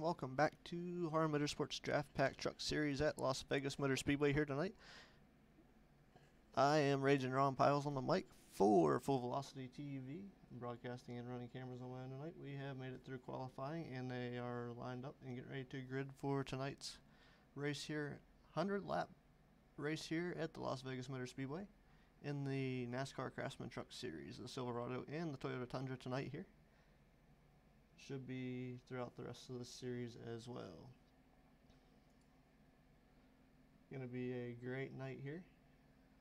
welcome back to HAR Motorsports Draft Pack Truck Series at Las Vegas Motor Speedway here tonight. I am Raging Ron Piles on the mic for Full Velocity TV. I'm broadcasting and running cameras on my own tonight. We have made it through qualifying and they are lined up and getting ready to grid for tonight's race here. 100 lap race here at the Las Vegas Motor Speedway in the NASCAR Craftsman Truck Series, the Silverado and the Toyota Tundra tonight here. Should be throughout the rest of the series as well. Gonna be a great night here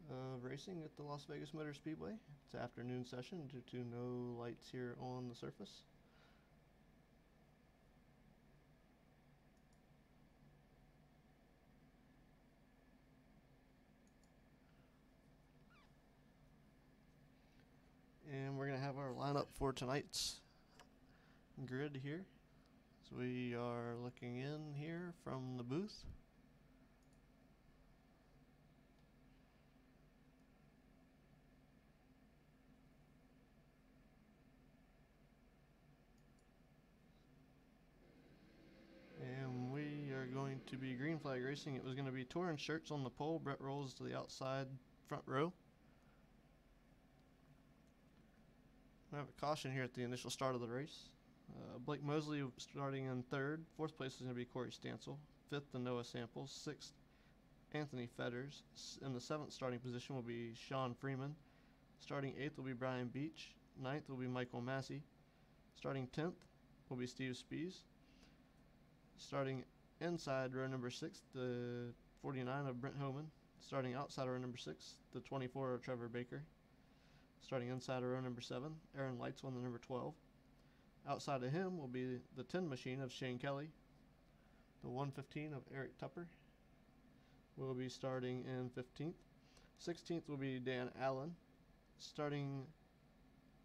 of racing at the Las Vegas Motor Speedway. It's afternoon session due to no lights here on the surface. And we're gonna have our lineup for tonight's grid here. So we are looking in here from the booth. And we are going to be green flag racing. It was going to be Torrance shirts on the pole. Brett rolls to the outside front row. We have a caution here at the initial start of the race. Blake Mosley starting in third. Fourth place is going to be Corey Stansel. Fifth, the Noah Samples. Sixth, Anthony Fetters. In the seventh starting position will be Sean Freeman. Starting eighth will be Brian Beach. Ninth will be Michael Massey. Starting 10th will be Steve Spees. Starting inside row number 6, the 49 of Brent Homan. Starting outside row number 6, the 24 of Trevor Baker. Starting inside row number 7, Aaron Lights on the number 12. Outside of him will be the 10 machine of Shane Kelly. The 115 of Eric Tupper will be starting in 15th. 16th will be Dan Allen. Starting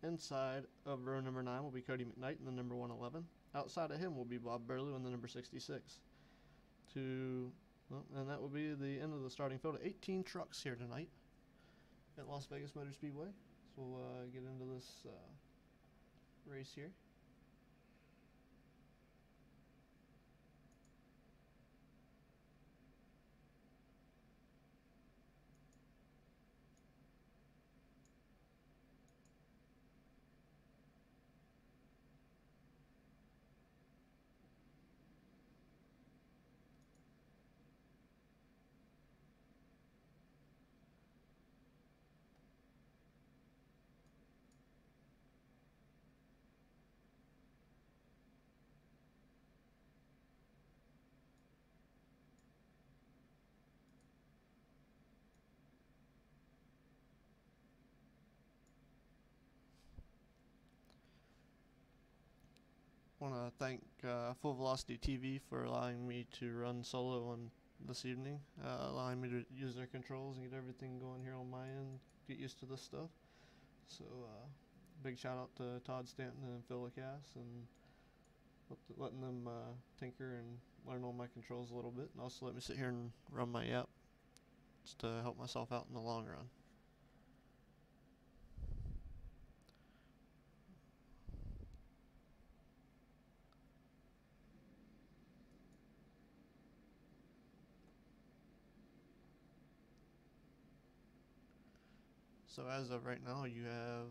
inside of row number 9 will be Cody McKnight in the number 111. Outside of him will be Bob Burlew in the number 66. And that will be the end of the starting field. 18 trucks here tonight at Las Vegas Motor Speedway. So we'll get into this race here. Want to thank Full Velocity TV for allowing me to run solo on this evening, allowing me to use their controls and get everything going here on my end, get used to this stuff. So big shout out to Todd Stanton and Phil Lacasse and letting them tinker and learn all my controls a little bit, and also let me sit here and run my app just to help myself out in the long run. So as of right now, you have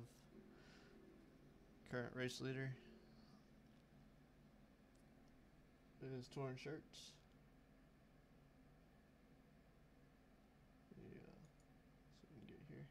current race leader is Torrance shirts. Yeah, so we can get here.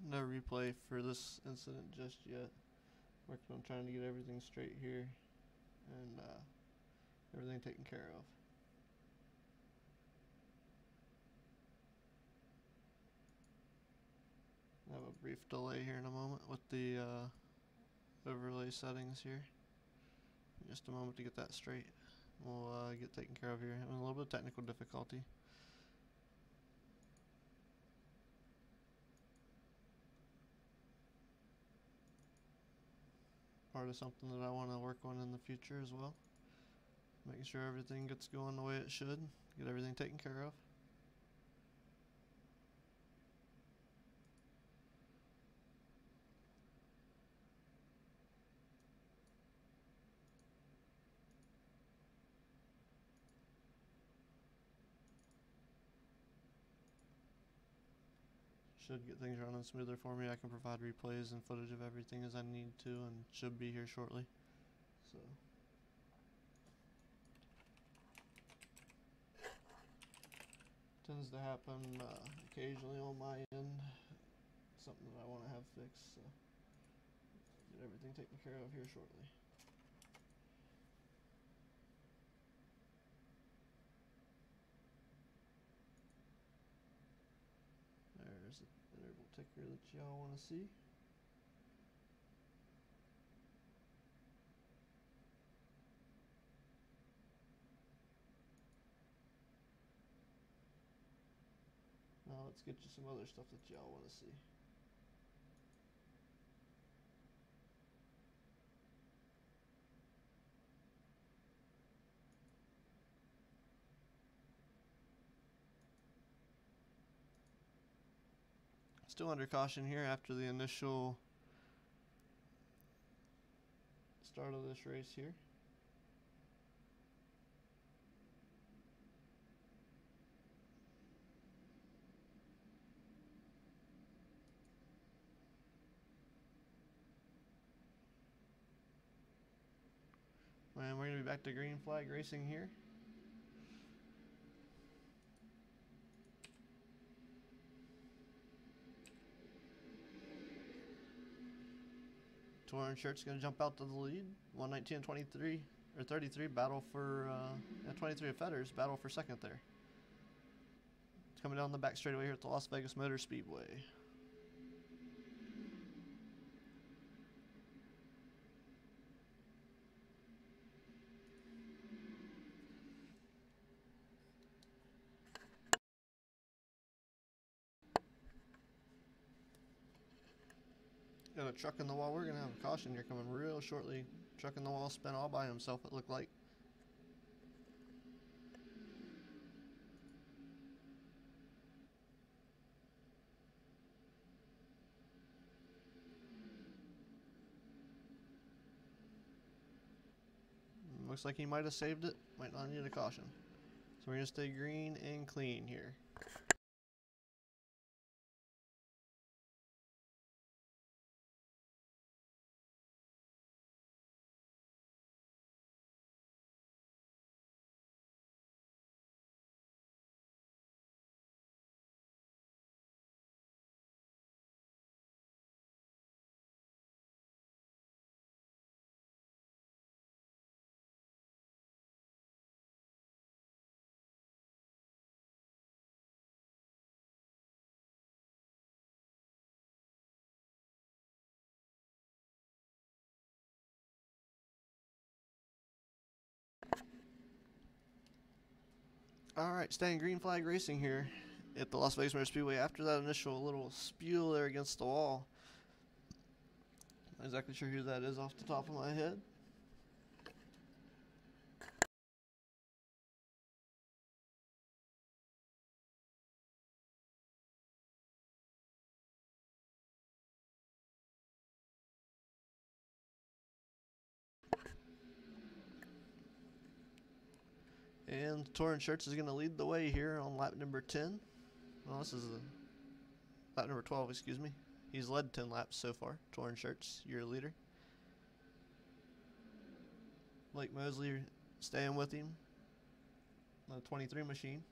No replay for this incident just yet. Working on trying to get everything straight here and everything taken care of. I have a brief delay here in a moment with the overlay settings here. Just a moment to get that straight. we'll get taken care of here. Having a little bit of technical difficulty. Part of something that I want to work on in the future as well. Making sure everything gets going the way it should. Get everything taken care of. Should get things running smoother for me. I can provide replays and footage of everything as I need to, and should be here shortly. So tends to happen occasionally on my end. Something that I want to have fixed. So get everything taken care of here shortly. There's the interval ticker that y'all want to see. Now let's get you some other stuff that y'all want to see. Still under caution here after the initial start of this race here. And we're going to be back to green flag racing here. Torn Shirt's going to jump out to the lead. 119 and 23, or 33, battle for, 23 of Fetters, battle for second there. It's coming down the back straightaway here at the Las Vegas Motor Speedway. Got a truck in the wall. We're going to have a caution here coming real shortly. Truck in the wall spin all by himself, it looked like. Looks like he might have saved it. Might not need a caution. So we're going to stay green and clean here. Alright, staying green flag racing here at the Las Vegas Motor Speedway. After that initial little spew there against the wall, not exactly sure who that is off the top of my head. And Torn Shirts is going to lead the way here on lap number 10. Well, this is lap number 12, excuse me. He's led 10 laps so far. Torn Shirts, your leader. Blake Mosley staying with him. The 23 machine.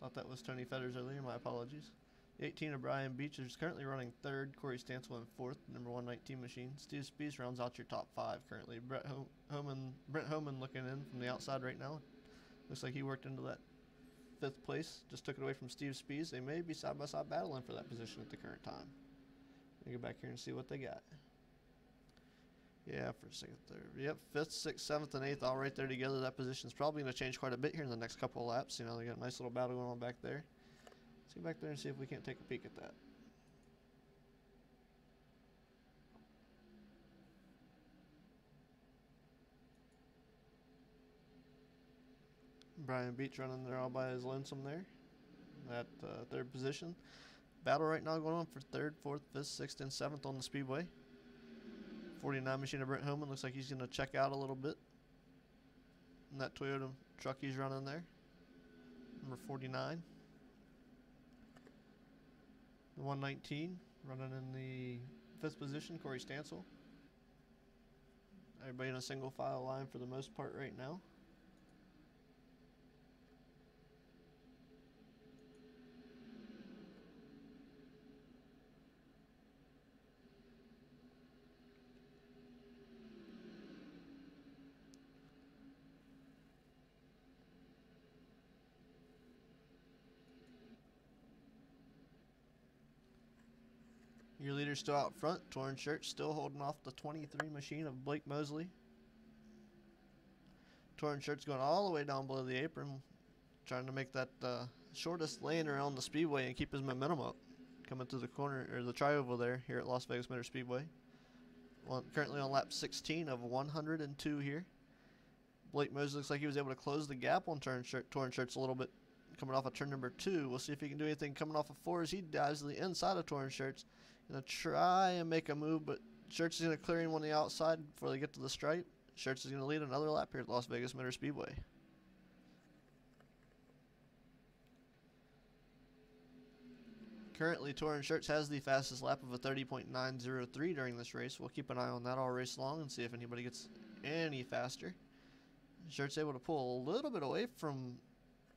Thought that was Tony Fetters earlier, my apologies. The 18 of Brian Beach is currently running third. Corey Stansel in fourth, number 119 machine. Steve Spees rounds out your top five currently. Brent Homan looking in from the outside right now. Looks like he worked into that fifth place. Just took it away from Steve Spees. They may be side-by-side battling for that position at the current time. Let me go back here and see what they got. Yeah, for second, third. Yep, 5th, 6th, 7th, and 8th all right there together. That position's probably going to change quite a bit here in the next couple of laps. You know, they got a nice little battle going on back there. Let's get back there and see if we can't take a peek at that. Brian Beach running there all by his lonesome there. At third position. Battle right now going on for 3rd, 4th, 5th, 6th, and 7th on the Speedway. 49 machine of Brent Homan looks like he's going to check out a little bit. And that Toyota truck he's running there. Number 49. The 119 running in the 5th position, Corey Stansel. Everybody in a single file line for the most part right now. Your leader's still out front. Torn shirt still holding off the 23 machine of Blake Mosley. Torn shirt's going all the way down below the apron, trying to make that shortest lane around the Speedway and keep his momentum up. Coming through the corner, or the tri-oval there, here at Las Vegas Motor Speedway. Well, currently on lap 16 of 102 here. Blake Mosley looks like he was able to close the gap on Torn shirt's a little bit, coming off of turn number 2. We'll see if he can do anything coming off of 4 as he dives to the inside of Torn shirt's. Gonna try and make a move, but Shirts is gonna clear him on the outside before they get to the stripe. Shirts is gonna lead another lap here at Las Vegas Motor Speedway. Currently, Torrin Shirts has the fastest lap of a 30.903 during this race. We'll keep an eye on that all race long and see if anybody gets any faster. Shirts able to pull a little bit away from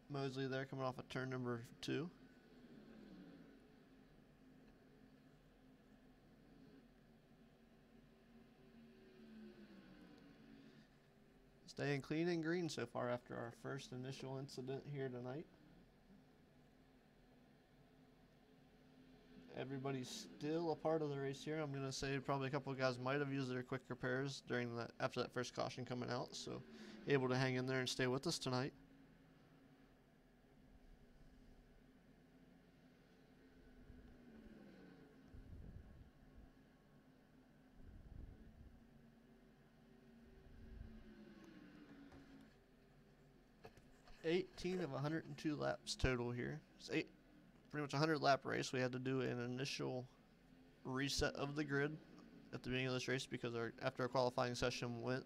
Mosley there, coming off of turn number 2. Staying clean and green so far after our first initial incident here tonight. Everybody's still a part of the race here. I'm going to say probably a couple of guys might have used their quick repairs during that, after that first caution coming out, so able to hang in there and stay with us tonight. Of 102 laps total here. It's pretty much a 100 lap race. We had to do an initial reset of the grid at the beginning of this race because after our qualifying session went,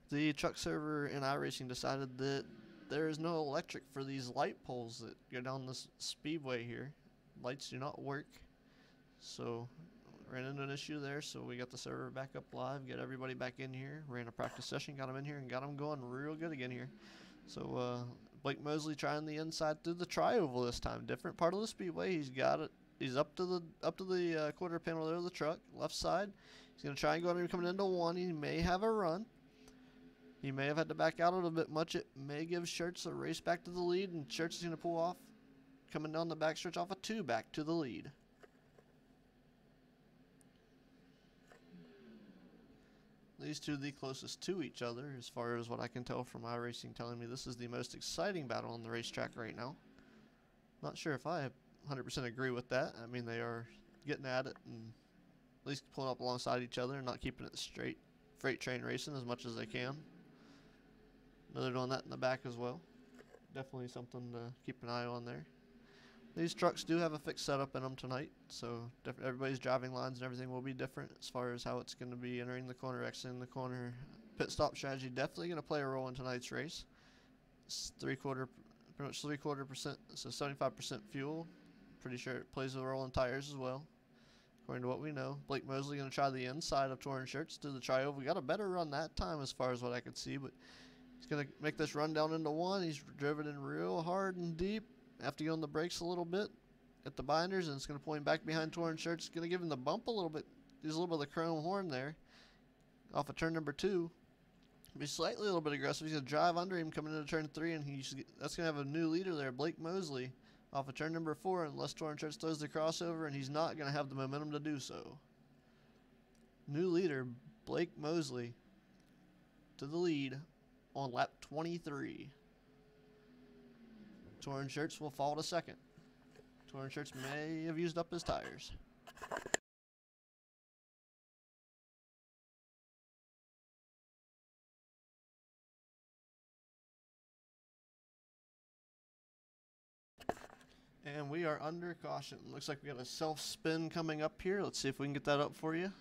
the truck server in iRacing decided that there is no electric for these light poles that go down this speedway here. Lights do not work, so ran into an issue there, so we got the server back up live, get everybody back in here, ran a practice session, got them in here, and got them going real good again here. So Blake Mosley trying the inside through the tri-oval this time. Different part of the speedway. He's got it. He's up to the quarter panel there of the truck, left side. He's gonna try and go under coming into 1. He may have a run. He may have had to back out a little bit much. It may give Shirts a race back to the lead, and Shirts is gonna pull off, coming down the back stretch off of 2 back to the lead. These two the closest to each other as far as what I can tell from iRacing telling me this is the most exciting battle on the racetrack right now. Not sure if I 100% agree with that. I mean, they are getting at it and at least pulling up alongside each other and not keeping it straight freight train racing as much as they can. They're doing that in the back as well. Definitely something to keep an eye on there. These trucks do have a fixed setup in them tonight, so everybody's driving lines and everything will be different as far as how it's going to be entering the corner, exiting the corner. Pit stop strategy definitely going to play a role in tonight's race. It's pretty much 3/4%, so 75% fuel. Pretty sure it plays a role in tires as well, according to what we know. Blake Mosley going to try the inside of Torrin Shirts to the tri-oval. We got a better run that time as far as what I could see, but he's going to make this run down into 1. He's driven in real hard and deep. Have to get on the brakes a little bit at the binders, and it's going to pull him back behind Torrin Shirts. It's going to give him the bump a little bit. There's a little bit of the chrome horn there off of turn number 2. Be slightly a little bit aggressive. He's going to drive under him coming into turn 3, and that's going to have a new leader there, Blake Mosley, off of turn number 4, unless Torrin Shirts throws the crossover, and he's not going to have the momentum to do so. New leader, Blake Mosley to the lead on lap 23. Torn Shirts will fall to second. Torn Shirts may have used up his tires. And we are under caution. Looks like we got a self-spin coming up here. Let's see if we can get that up for you.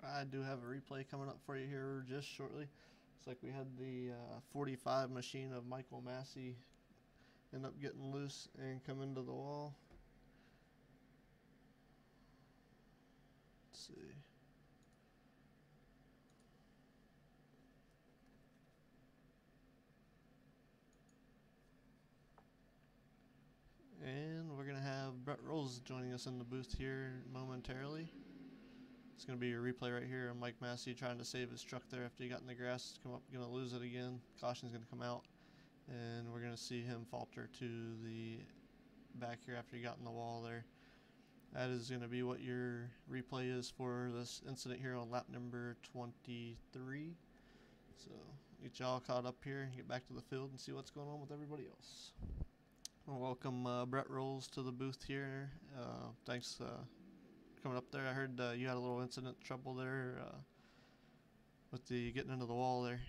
I do have a replay coming up for you here just shortly. It's like we had the 45 machine of Michael Massey end up getting loose and come into the wall. Let's see. And we're going to have Brett Rolls joining us in the booth here momentarily. It's going to be a replay right here of Mike Massey trying to save his truck there after he got in the grass. Come up, going to lose it again. Caution's going to come out. And we're going to see him falter to the back here after he got in the wall there. That is going to be what your replay is for this incident here on lap number 23. So get y'all caught up here, get back to the field and see what's going on with everybody else. Well, welcome Brett Rolls to the booth here. Thanks coming up there. I heard you had a little incident trouble there with the getting into the wall there.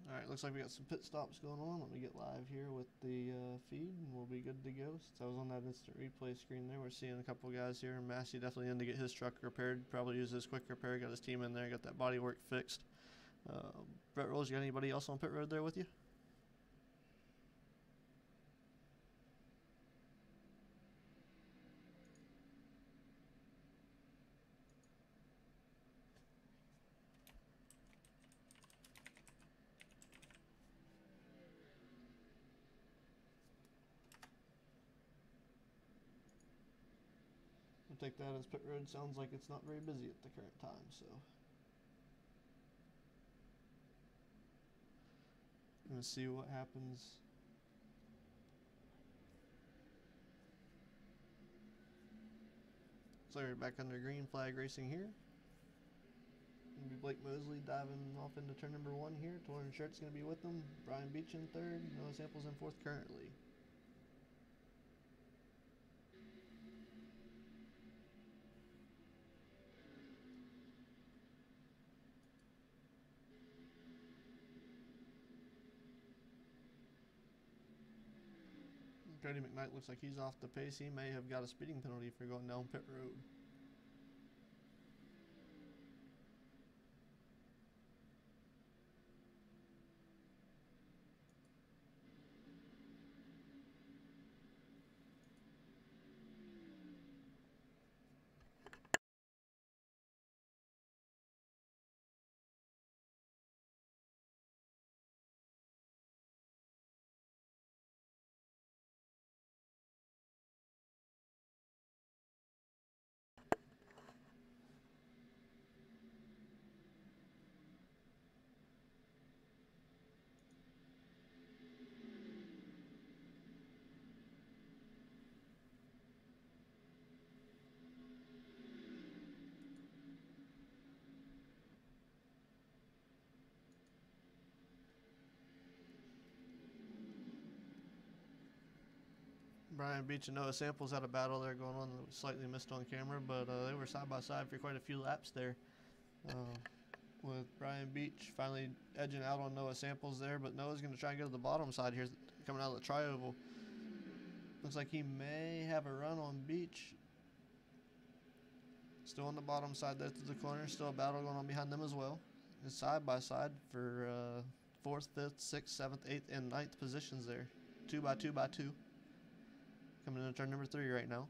Alright, looks like we got some pit stops going on. Let me get live here with the feed and we'll be good to go. Since I was on that instant replay screen there, we're seeing a couple guys here. Massey definitely in to get his truck repaired. Probably use his quick repair, got his team in there, got that body work fixed. Brett Rolls, you got anybody else on pit road there with you? I'll take that as pit road sounds like it's not very busy at the current time, so. I'm gonna see what happens. So we're back under green flag racing here. Gonna be Blake Mosley diving off into turn number 1 here. Torn Shirt's gonna be with them. Brian Beach in 3rd. Noah Samples in 4th currently. Cody McKnight looks like he's off the pace. He may have got a speeding penalty for going down pit road. Brian Beach and Noah Samples had a battle there going on that was slightly missed on camera, but they were side by side for quite a few laps there. With Brian Beach finally edging out on Noah Samples there, but Noah's going to try and go to the bottom side here, coming out of the tri-oval. Looks like he may have a run on Beach. Still on the bottom side there through the corner, still a battle going on behind them as well. It's side by side for 4th, 5th, 6th, 7th, 8th, and 9th positions there. 2 by 2 by 2. Coming into turn number 3 right now.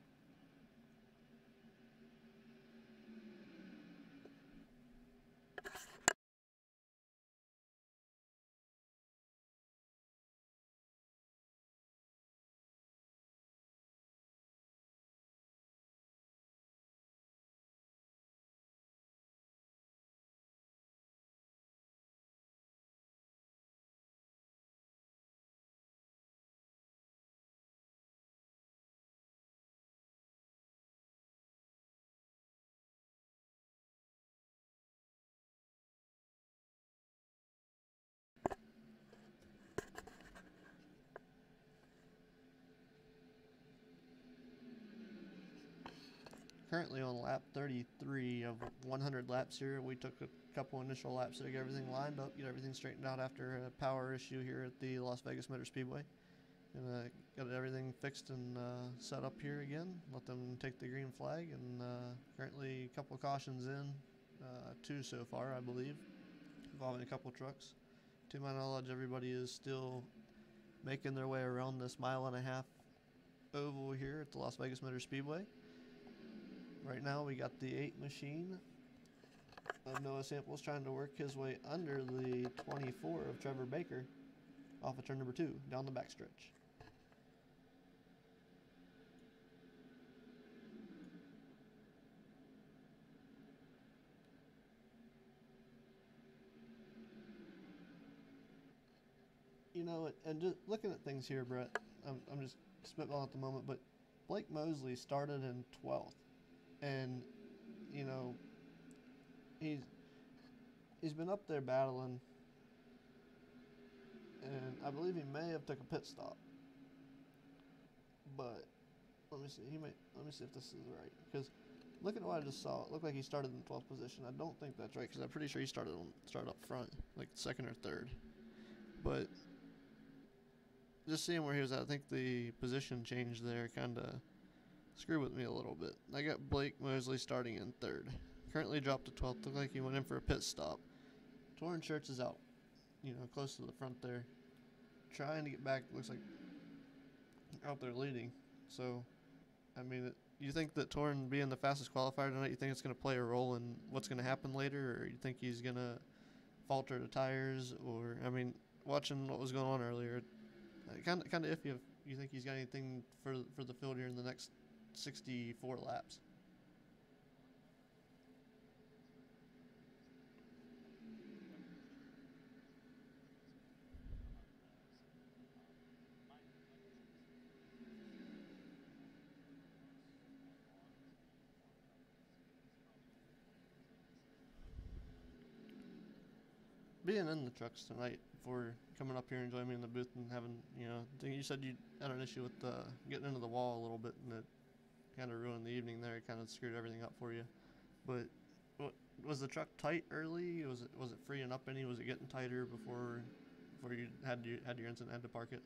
Currently on lap 33 of 100 laps here. We took a couple initial laps to get everything lined up, get everything straightened out after a power issue here at the Las Vegas Motor Speedway. And got everything fixed and set up here again. Let them take the green flag, and currently a couple cautions in, 2 so far I believe, involving a couple trucks. To my knowledge, everybody is still making their way around this 1.5 mile oval here at the Las Vegas Motor Speedway. Right now we got the 8 machine of Noah Samples trying to work his way under the 24 of Trevor Baker off of turn number 2 down the backstretch. You know, and just looking at things here, Brett, I'm just spitballing at the moment, but Blake Mosley started in 12th. And, you know, he's been up there battling, and I believe he may have took a pit stop. But let me see. Let me see if this is right, because looking at what I just saw, it looked like he started in 12th position. I don't think that's right, because I'm pretty sure he started up front, like 2nd or 3rd. but just seeing where he was at, I think the position change there kind of screwed with me a little bit. I got Blake Mosley starting in third. Currently dropped to 12th. Looked like he went in for a pit stop. Torn Shirts is out, close to the front there. Trying to get back, looks like out there leading. So, I mean, you think that Torn being the fastest qualifier tonight, you think it's going to play a role in what's going to happen later? Or you think he's going to falter the tires? Or, I mean, watching what was going on earlier, kind of iffy if you think he's got anything for the field here in the next 64 laps. Being in the trucks tonight for coming up here and joining me in the booth and having, I think you said you had an issue with getting into the wall a little bit, and it kind of ruined the evening there. It kind of screwed everything up for you. But was the truck tight early? Was it freeing up any? Was it getting tighter before you had your incident, had to park it?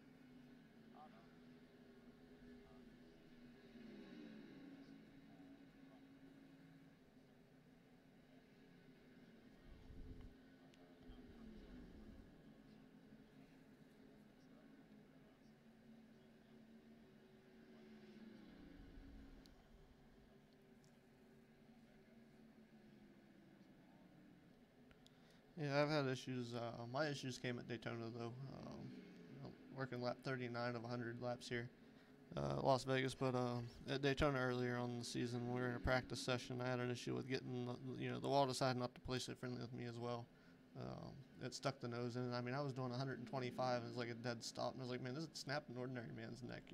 Yeah, I've had issues. My issues came at Daytona though. Working lap 39 of 100 laps here, Las Vegas. But at Daytona earlier on in the season, we were in a practice session. I had an issue with getting the wall decided not to place it friendly with me as well. It stuck the nose in. I mean, I was doing 125. It was like a dead stop, and I was like, man, this is snapping an ordinary man's neck,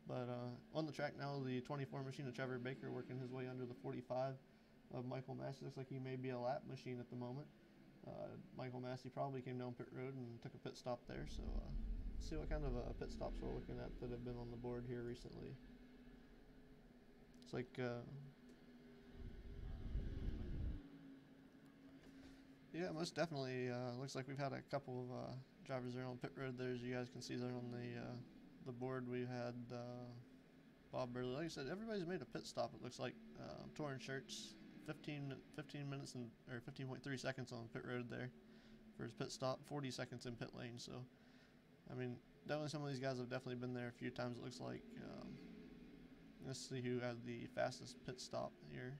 But on the track now, the 24 machine of Trevor Baker working his way under the 45 of Michael Massey. Looks like he may be a lap machine at the moment. Michael Massey probably came down pit road and took a pit stop there. So see what kind of pit stops we're looking at that have been on the board here recently. It's like yeah, most definitely. Looks like we've had a couple of drivers there on pit road there, as you guys can see there on the board. We had Bob Burley. Like I said, everybody's made a pit stop. It looks like Torn Shirts. 15 minutes or 15.3 seconds on pit road there for his pit stop, 40 seconds in pit lane. So, I mean, definitely some of these guys have definitely been there a few times, it looks like. Let's see who had the fastest pit stop here.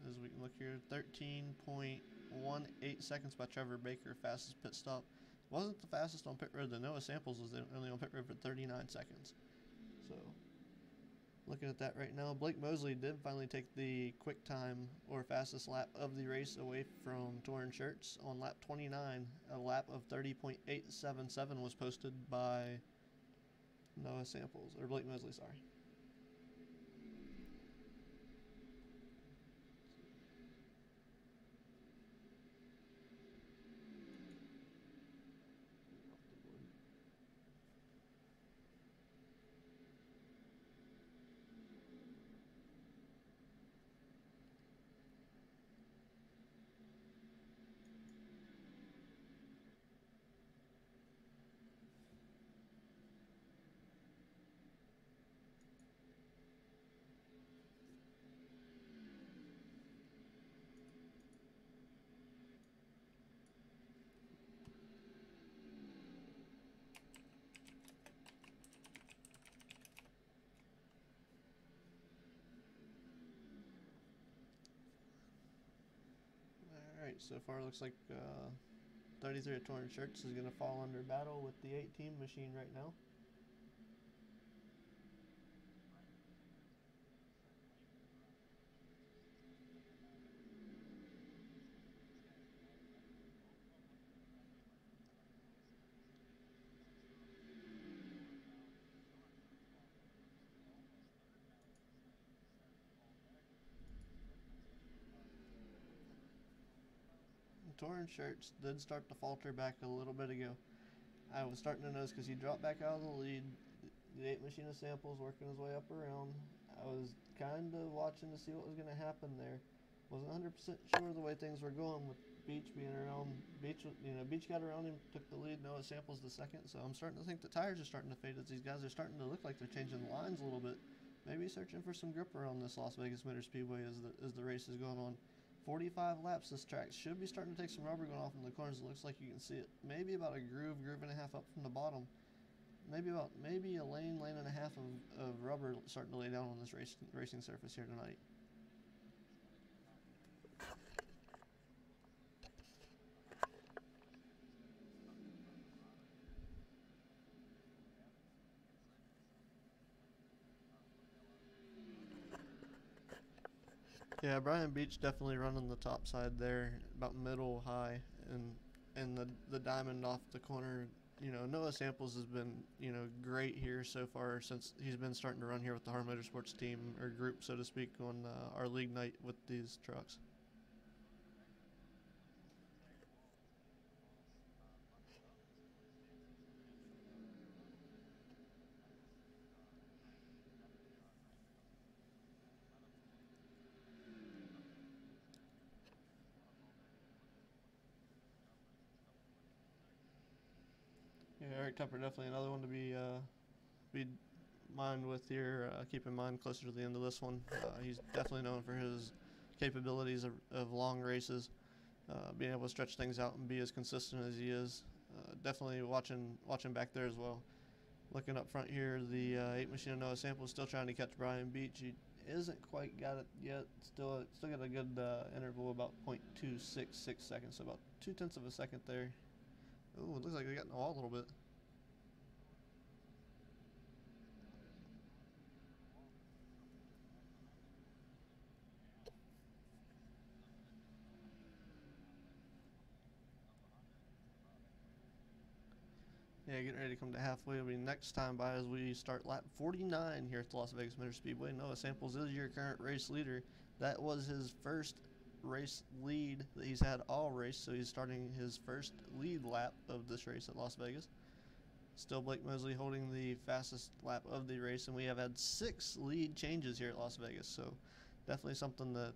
As we can look here, 13.18 seconds by Trevor Baker, fastest pit stop. Wasn't the fastest on pit road. The Noah Samples was only on pit road for 39 seconds. So, looking at that right now, Blake Mosley did finally take the quick time or fastest lap of the race away from Torn Shirts on lap 29. A lap of 30.877 was posted by Noah Samples, or Blake Mosley, sorry. Alright, so far looks like 33 of Torn Shirts is going to fall under battle with the 18 machine right now. Torn Shirts did start to falter back a little bit ago. I was starting to notice because he dropped back out of the lead. The 8 machine of Samples working his way up around. I was kind of watching to see what was going to happen there. Wasn't 100% sure the way things were going with Beach being around. Beach got around him, took the lead. Noah Samples the second. So I'm starting to think the tires are starting to fade as these guys are starting to look like they're changing the lines a little bit. Maybe searching for some grip around this Las Vegas Motor Speedway as the race is going on. 45 laps this track should be starting to take some rubber going off in the corners. It looks like you can see it. Maybe about a groove and a half up from the bottom. Maybe a lane and a half of rubber starting to lay down on this racing surface here tonight. Yeah, Brian Beach definitely running the top side there, about middle high, and the diamond off the corner. Noah Samples has been great here so far since he's been starting to run here with the HAR Motorsports team or group, so to speak, on our league night with these trucks. Yeah, Eric Tupper definitely another one to be mind with here. Keep in mind closer to the end of this one. He's definitely known for his capabilities of long races, being able to stretch things out and be as consistent as he is. Definitely watching back there as well. Looking up front here, the 8 machine of Noah Sample is still trying to catch Brian Beach. He isn't quite got it yet. Still got a good interval, about 0.266 seconds, so about 2/10 of a second there. Oh, it looks like they got in the wall a little bit. Yeah, getting ready to come to halfway. It'll be next time by as we start lap 49 here at the Las Vegas Motor Speedway. Noah Samples is your current race leader. That was his first race lead that he's had all race, so he's starting his first lead lap of this race at Las Vegas. Still Blake Mosley holding the fastest lap of the race, and we have had 6 lead changes here at Las Vegas, so definitely something that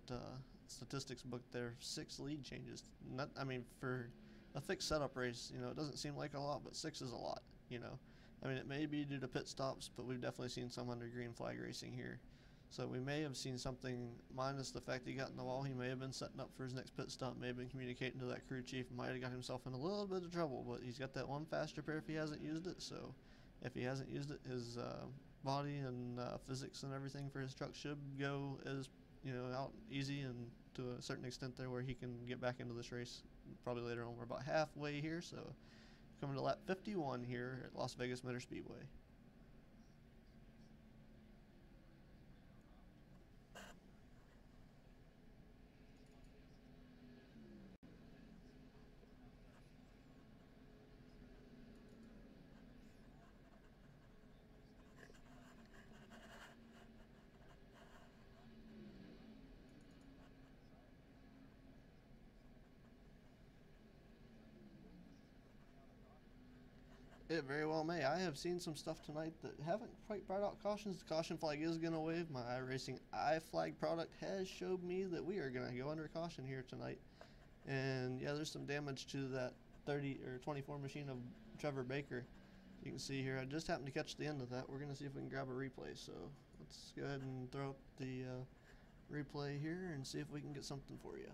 statistics book there. 6 lead changes. Not, I mean, for a fixed setup race, it doesn't seem like a lot, but 6 is a lot. I mean, it may be due to pit stops, but we've definitely seen some under green flag racing here. So we may have seen something, minus the fact that he got in the wall. He may have been setting up for his next pit stop, may have been communicating to that crew chief, might have got himself in a little bit of trouble, but he's got that one fast repair if he hasn't used it. So if he hasn't used it, his body and physics and everything for his truck should go as, out easy and to a certain extent there where he can get back into this race probably later on. We're about halfway here, so coming to lap 51 here at Las Vegas Motor Speedway. It very well may. I have seen some stuff tonight that haven't quite brought out cautions. The caution flag is going to wave. My iRacing iFlag product has showed me that we are going to go under caution here tonight. And yeah, there's some damage to that 30 or 24 machine of Trevor Baker. You can see here, I just happened to catch the end of that. We're going to see if we can grab a replay. So let's go ahead and throw up the replay here and see if we can get something for you.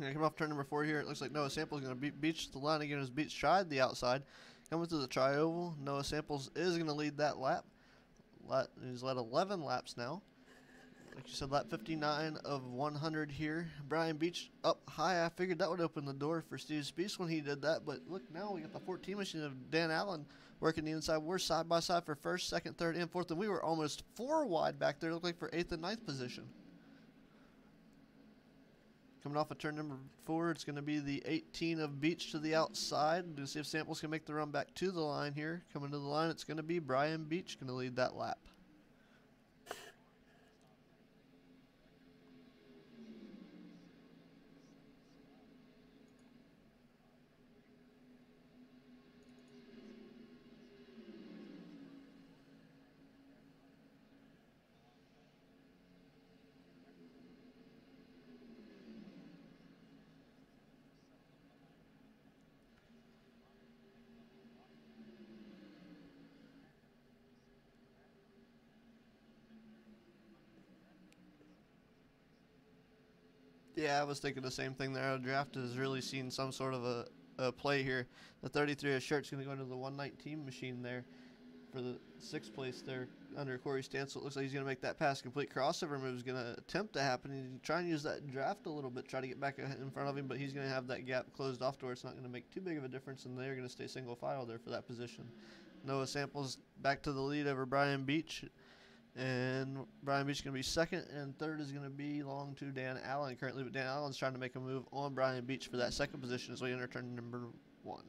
Yeah, coming off turn number 4 here, it looks like Noah Samples is going to beach the line again as Beach tried the outside. Coming through the tri-oval, Noah Samples is going to lead that lap. He's led 11 laps now. Like you said, lap 59 of 100 here. Brian Beach up high. I figured that would open the door for Steve Speece when he did that, but look, now we got the 14 machine of Dan Allen working the inside. We're side by side for first, second, third, and fourth, and we were almost 4 wide back there. It looked like for 8th and 9th position. Coming off of turn number 4, it's going to be the 18 of Beach to the outside. We'll see if Samples can make the run back to the line here. Coming to the line, it's going to be Brian Beach going to lead that lap. Yeah, I was thinking the same thing there. Our draft has really seen some sort of a play here. The 33 of Shirt's going to go into the 119 machine there for the 6th place there under Corey Stansel. It looks like he's going to make that pass complete. Crossover move is going to attempt to happen. He's trying to use that draft a little bit, try to get back in front of him, but he's going to have that gap closed off to where it's not going to make too big of a difference, and they're going to stay single file there for that position. Noah Samples back to the lead over Brian Beach. And Brian Beach is going to be second, and third is going to belong to Dan Allen currently. But Dan Allen's trying to make a move on Brian Beach for that second position as we enter turn number 1.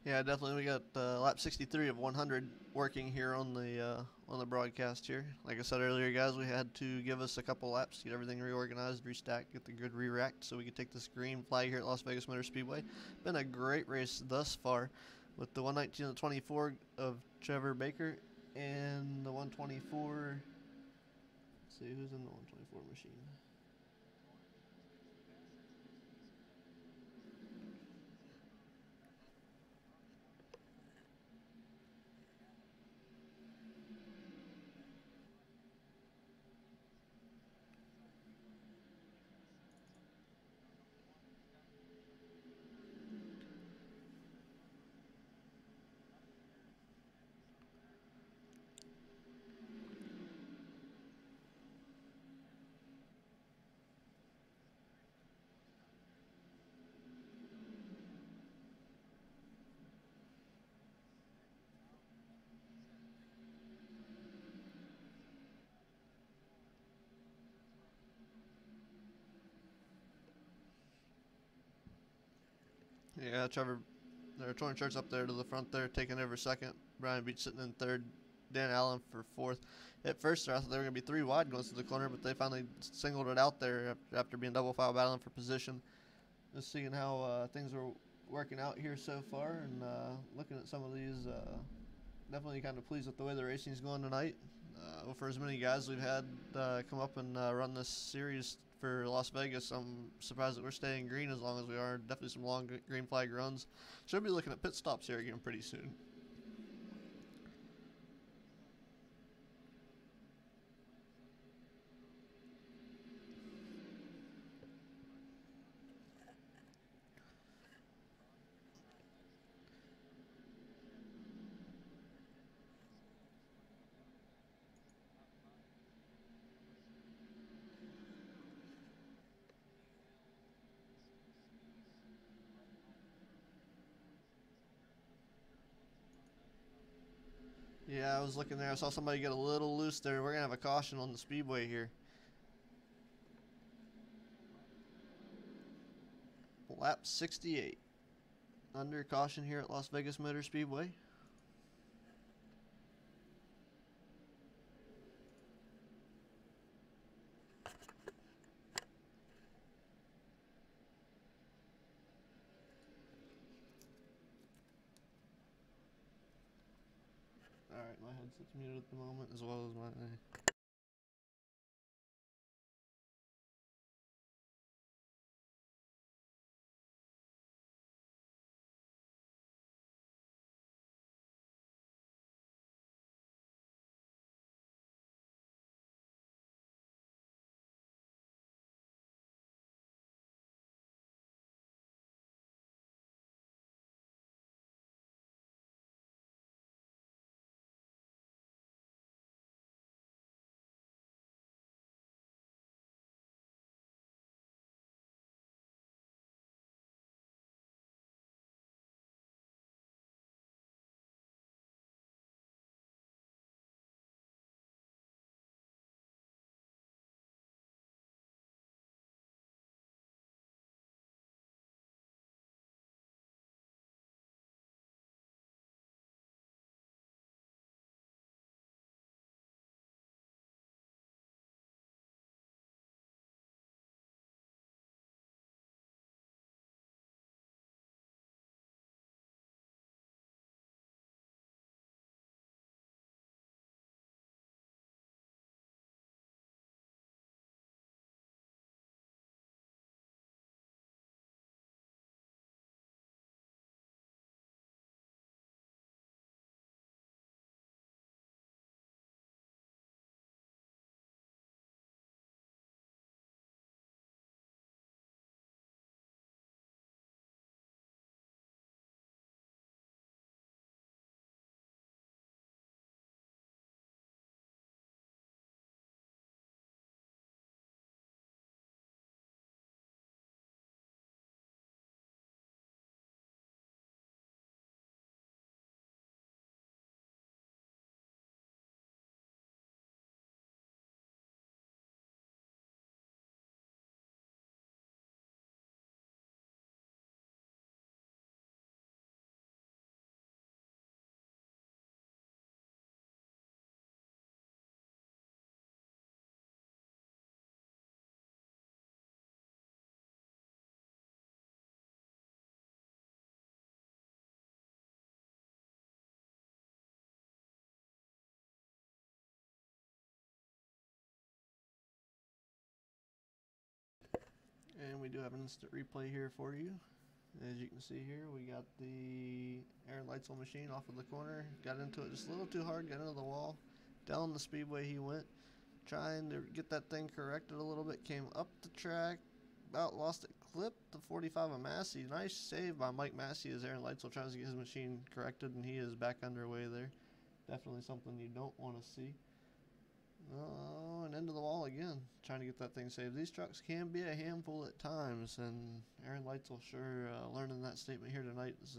Yeah, definitely. We got lap 63 of 100 working here on the broadcast here. Like I said earlier, guys, we had to give us a couple laps to get everything reorganized, restacked, get the grid re-racked, so we could take this green flag here at Las Vegas Motor Speedway. Been a great race thus far, with the 119 and the 24 of Trevor Baker and the 124. Let's see who's in the 124 machine. Yeah, Trevor, there are torn shirts up there to the front there, taking over second. Brian Beach sitting in third. Dan Allen for fourth. At first, I thought they were going to be 3 wide going to the corner, but they finally singled it out there after being double file battling for position. Just seeing how things are working out here so far, and looking at some of these, definitely kind of pleased with the way the racing is going tonight. For as many guys we've had come up and run this series for Las Vegas, I'm surprised that we're staying green as long as we are. Definitely some long green flag runs. Should be looking at pit stops here again pretty soon. Yeah, I was looking there. I saw somebody get a little loose there. We're going to have a caution on the speedway here. Lap 68. Under caution here at Las Vegas Motor Speedway. Alright, my headset's muted at the moment as well as my... And we do have an instant replay here for you. As you can see here, we got the Aaron Leitzel machine off of the corner. Got into it just a little too hard, got into the wall. Down the speedway he went, trying to get that thing corrected a little bit. Came up the track, about lost it, clipped the 45 of Massey. Nice save by Mike Massey as Aaron Leitzel tries to get his machine corrected, and he is back underway there. Definitely something you don't want to see. Oh, and into the wall again, trying to get that thing saved. These trucks can be a handful at times, and Aaron Leitzel sure learning that statement here tonight. He's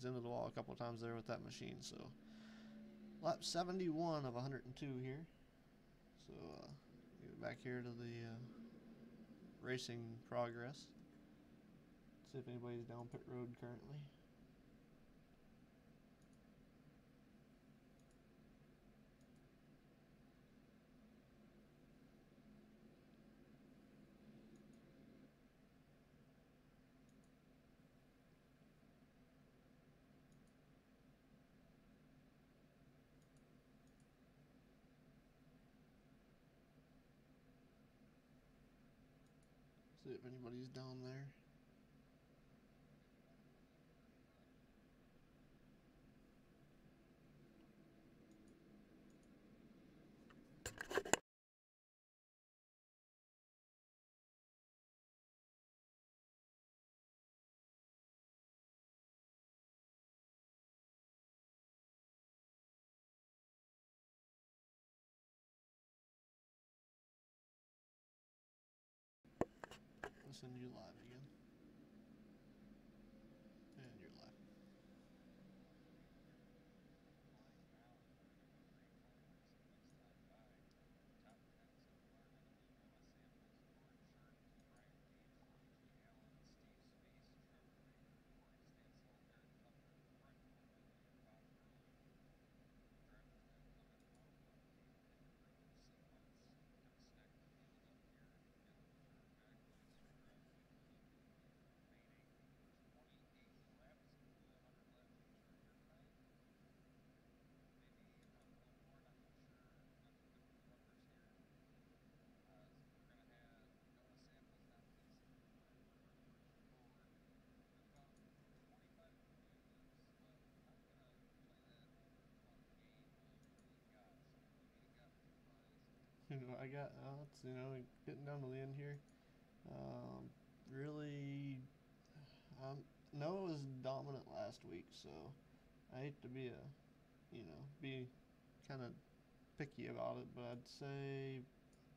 into the wall a couple of times there with that machine. So, lap 71 of 102 here. So, get back here to the racing progress. See if anybody's down pit road currently. See if anybody's down there. I'll send you live again. And you're live. I got it's, getting down to the end here. Really, Noah was dominant last week, so I hate to be kind of picky about it, but I'd say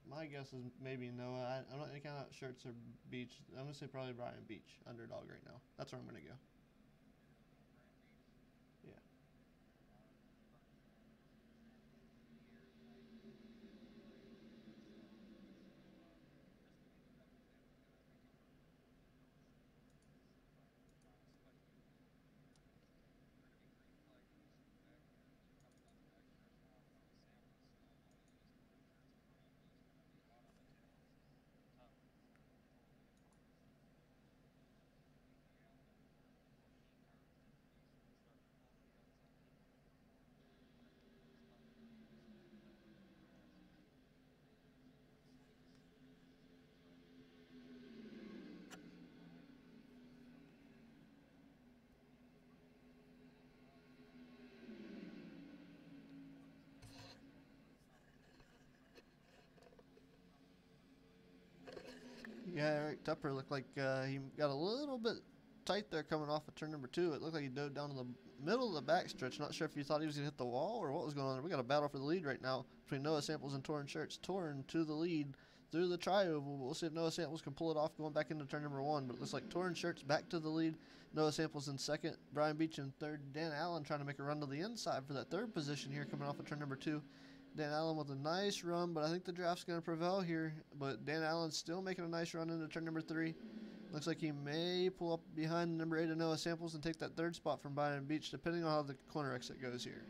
my guess is maybe Noah. I'm not any kind of shirts or Beach. I'm gonna say probably Brian Beach, underdog right now. That's where I'm gonna go. Yeah. Yeah, Eric Tupper looked like he got a little bit tight there coming off of turn number two. It looked like he dove down in the middle of the backstretch. Not sure if you thought he was going to hit the wall or what was going on there. We got a battle for the lead right now between Noah Samples and Torrin Shirts. Torrin to the lead through the tri-oval. We'll see if Noah Samples can pull it off going back into turn number one. But it looks like Torrin Shirts back to the lead. Noah Samples in second. Brian Beach in third. Dan Allen trying to make a run to the inside for that third position here coming off of turn number two. Dan Allen with a nice run, but I think the draft's going to prevail here. But Dan Allen's still making a nice run into turn number three. Looks like he may pull up behind number 8 of Noah Samples and take that third spot from Brian Beach, depending on how the corner exit goes here.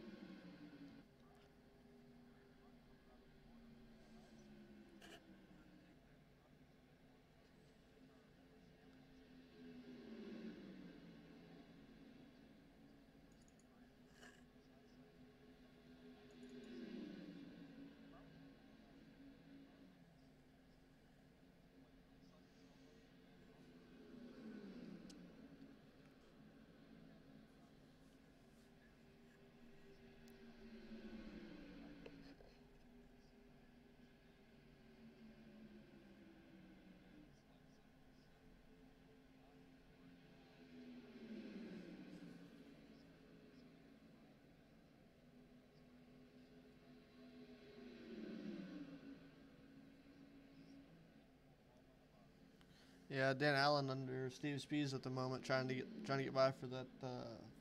Yeah, Dan Allen under Steve Spees at the moment, trying to get by for that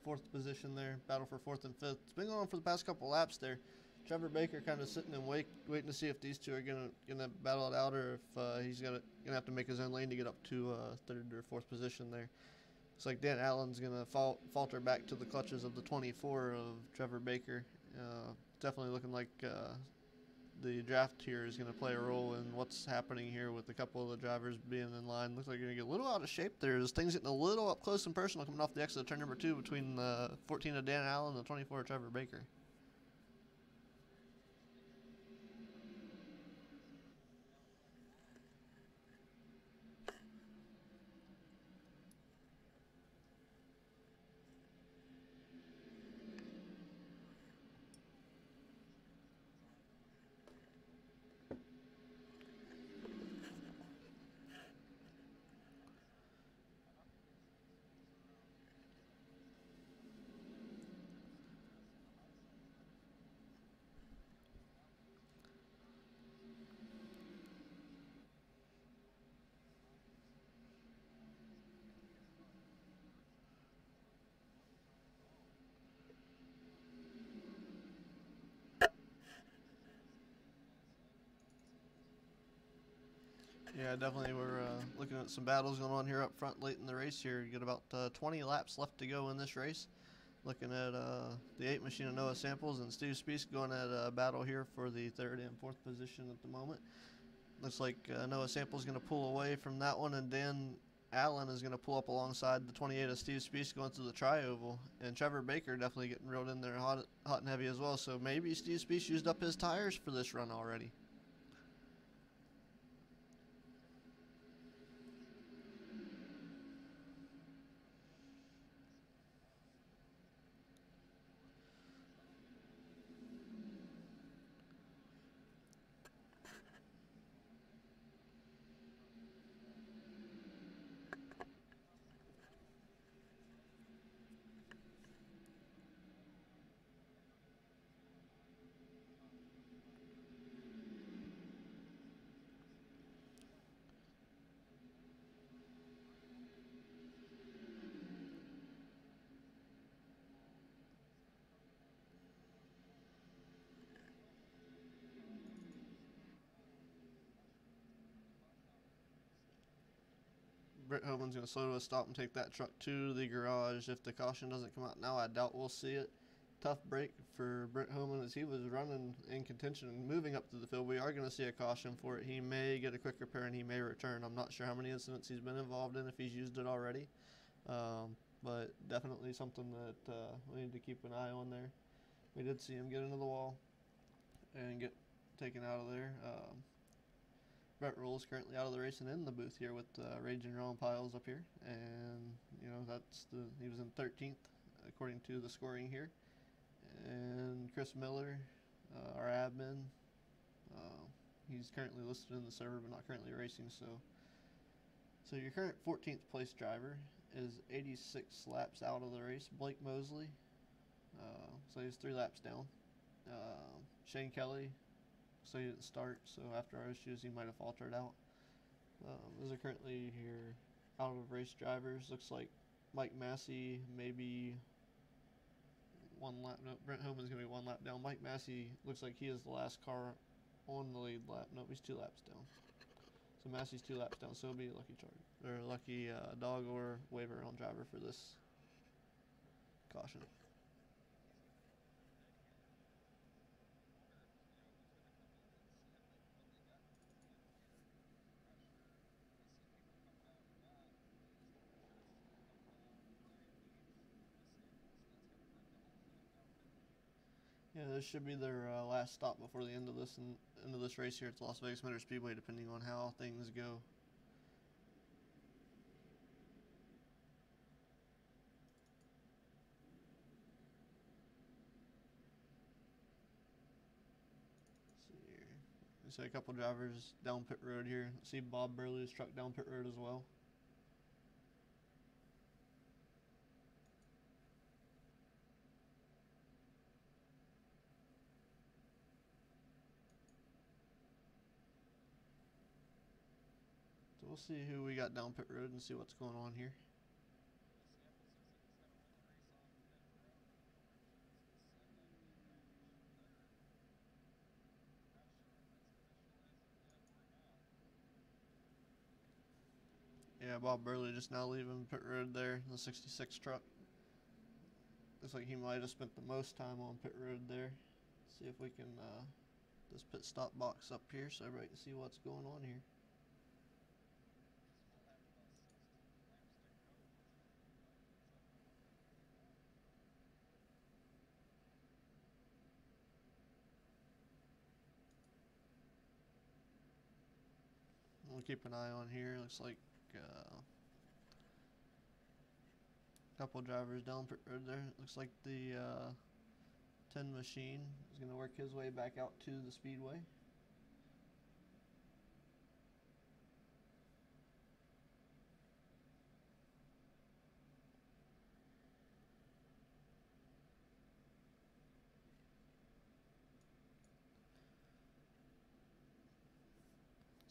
fourth position there. Battle for fourth and fifth. It's been going on for the past couple of laps there. Trevor Baker kind of sitting and waiting to see if these two are gonna battle it out, or if he's gonna have to make his own lane to get up to third or fourth position there. Looks like Dan Allen's gonna falter back to the clutches of the 24 of Trevor Baker. Definitely looking like the draft here is going to play a role in what's happening here with a couple of the drivers being in line. Looks like you're going to get a little out of shape there. There's things getting a little up close and personal coming off the exit of turn number two between the 14 of Dan Allen and the 24 of Trevor Baker. Yeah, definitely. We're looking at some battles going on here up front late in the race here. You got about 20 laps left to go in this race. Looking at the 8 machine of Noah Samples and Steve Spees going at a battle here for the third and fourth position at the moment. Looks like Noah Samples going to pull away from that one, and Dan Allen is going to pull up alongside the 28 of Steve Spees going through the tri-oval. And Trevor Baker definitely getting reeled in there hot and heavy as well. So maybe Steve Spees used up his tires for this run already. Brent Homan's going to slow to a stop and take that truck to the garage. If the caution doesn't come out now, I doubt we'll see it. Tough break for Brent Homan as he was running in contention and moving up to the field. We are going to see a caution for it. He may get a quick repair and he may return. I'm not sure how many incidents he's been involved in, if he's used it already. But definitely something that we need to keep an eye on there. We did see him get into the wall and get taken out of there. Brett Rule is currently out of the race and in the booth here with Raging Ron Piles up here, and you know he was in 13th according to the scoring here. And Chris Miller, our admin, he's currently listed in the server but not currently racing. So your current 14th place driver is 86 laps out of the race. Blake Mosley, so he's 3 laps down. Shane Kelly, so he didn't start, so after our issues he might have faltered out. Those are currently here out of race drivers. Looks like Mike Massey maybe 1 lap. No, Brent Homan's going to be 1 lap down. Mike Massey looks like he is the last car on the lead lap. No, he's 2 laps down. So Massey's 2 laps down, so he'll be a lucky dog or waiver on driver for this caution. Yeah, this should be their last stop before the end of this race here at the Las Vegas Motor Speedway, depending on how things go. Let's see here. We see a couple drivers down pit road here. See Bob Burley's truck down pit road as well. So we'll see who we got down pit road and see what's going on here. Yeah, Bob Burley just now leaving pit road there, the 66 truck. Looks like he might have spent the most time on pit road there. See if we can this pit stop box up here so everybody can see what's going on here. We'll keep an eye on here. Looks like a couple drivers down pit road there. Looks like the 10 machine is going to work his way back out to the Speedway.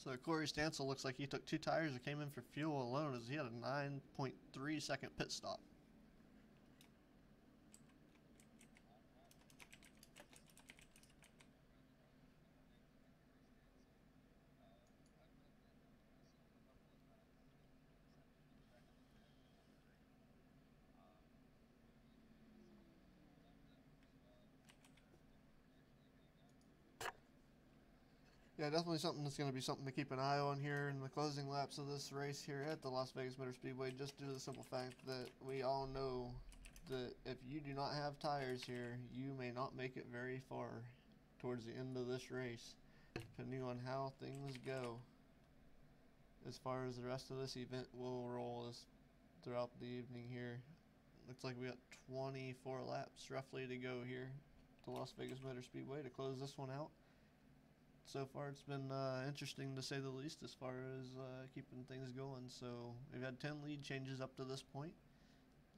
So Corey Stansel looks like he took 2 tires and came in for fuel alone as he had a 9.3 second pit stop. Yeah, definitely something that's going to be something to keep an eye on here in the closing laps of this race here at the Las Vegas Motor Speedway, just due to the simple fact that we all know that if you do not have tires here, you may not make it very far towards the end of this race, depending on how things go. As far as the rest of this event will roll throughout the evening here. Looks like we got 24 laps roughly to go here to Las Vegas Motor Speedway to close this one out. So far it's been interesting to say the least as far as keeping things going. So we've had 10 lead changes up to this point.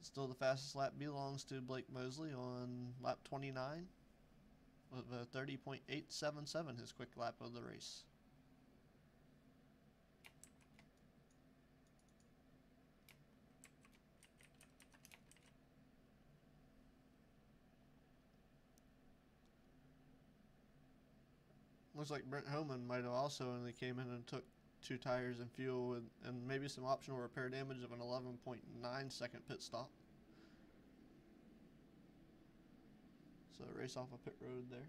Still the fastest lap belongs to Blake Mosley on lap 29 with a 30.877, his quick lap of the race. Looks like Brent Homan might have also only came in and took 2 tires and fuel, and maybe some optional repair damage of an 11.9 second pit stop. So race off a pit road there.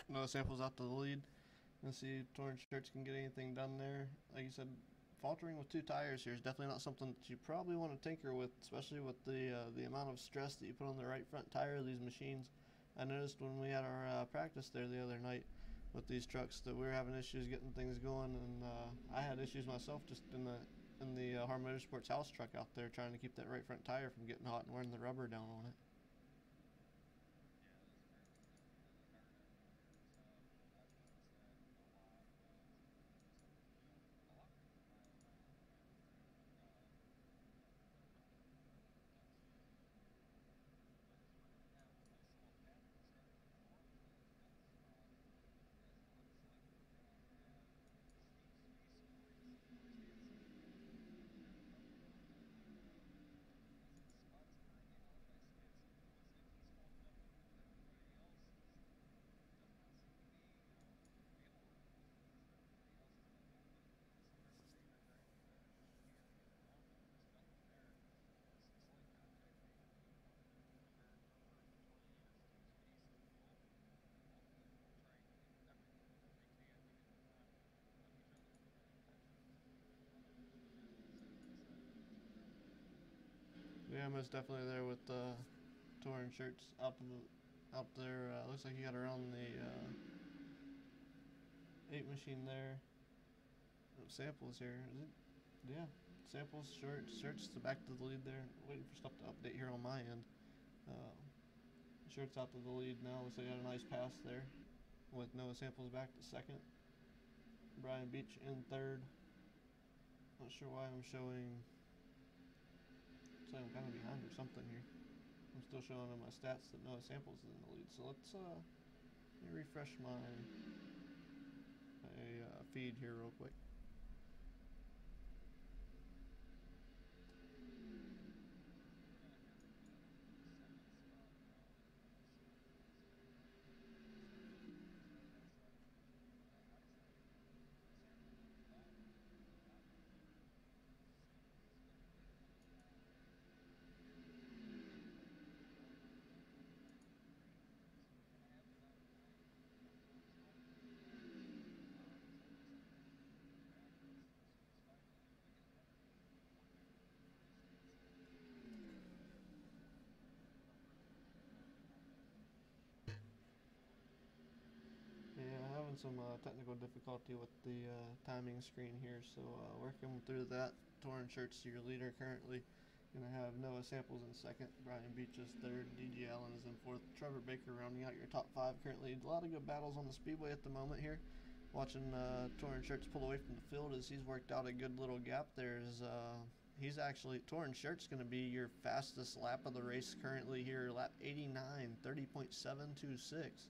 No samples out to the lead. Let's see if Torrance Shirts can get anything done there. Like you said, faltering with 2 tires here is definitely not something that you probably want to tinker with, especially with the amount of stress that you put on the right front tire of these machines. I noticed when we had our practice there the other night with these trucks that we were having issues getting things going, and I had issues myself just in the HAR Motorsports house truck out there trying to keep that right front tire from getting hot and wearing the rubber down on it. Yeah, most definitely there with Torrance Shirts out there. Looks like you got around the 8 machine there. Oh, samples here. Is it? Yeah, samples, shirts to back to the lead there. Waiting for stuff to update here on my end. Uh, Shirts out to the lead now. Looks like I got a nice pass there with Noah Samples back to second. Brian Beach in third. Not sure why I'm showing. So I'm kind of behind or something here. I'm still showing on my stats that Noah Samples is in the lead. So let's let me refresh my feed here real quick. Yeah, having some technical difficulty with the timing screen here, so working through that. Torrance Shirts to your leader currently. Gonna have Noah Samples in second, Brian Beach is third, DJ Allen is in fourth, Trevor Baker rounding out your top 5 currently. A lot of good battles on the Speedway at the moment here. Watching Torrance Shirts pull away from the field as he's worked out a good little gap there. He's actually, Torrance Shirts going to be your fastest lap of the race currently here, lap 89, 30.726.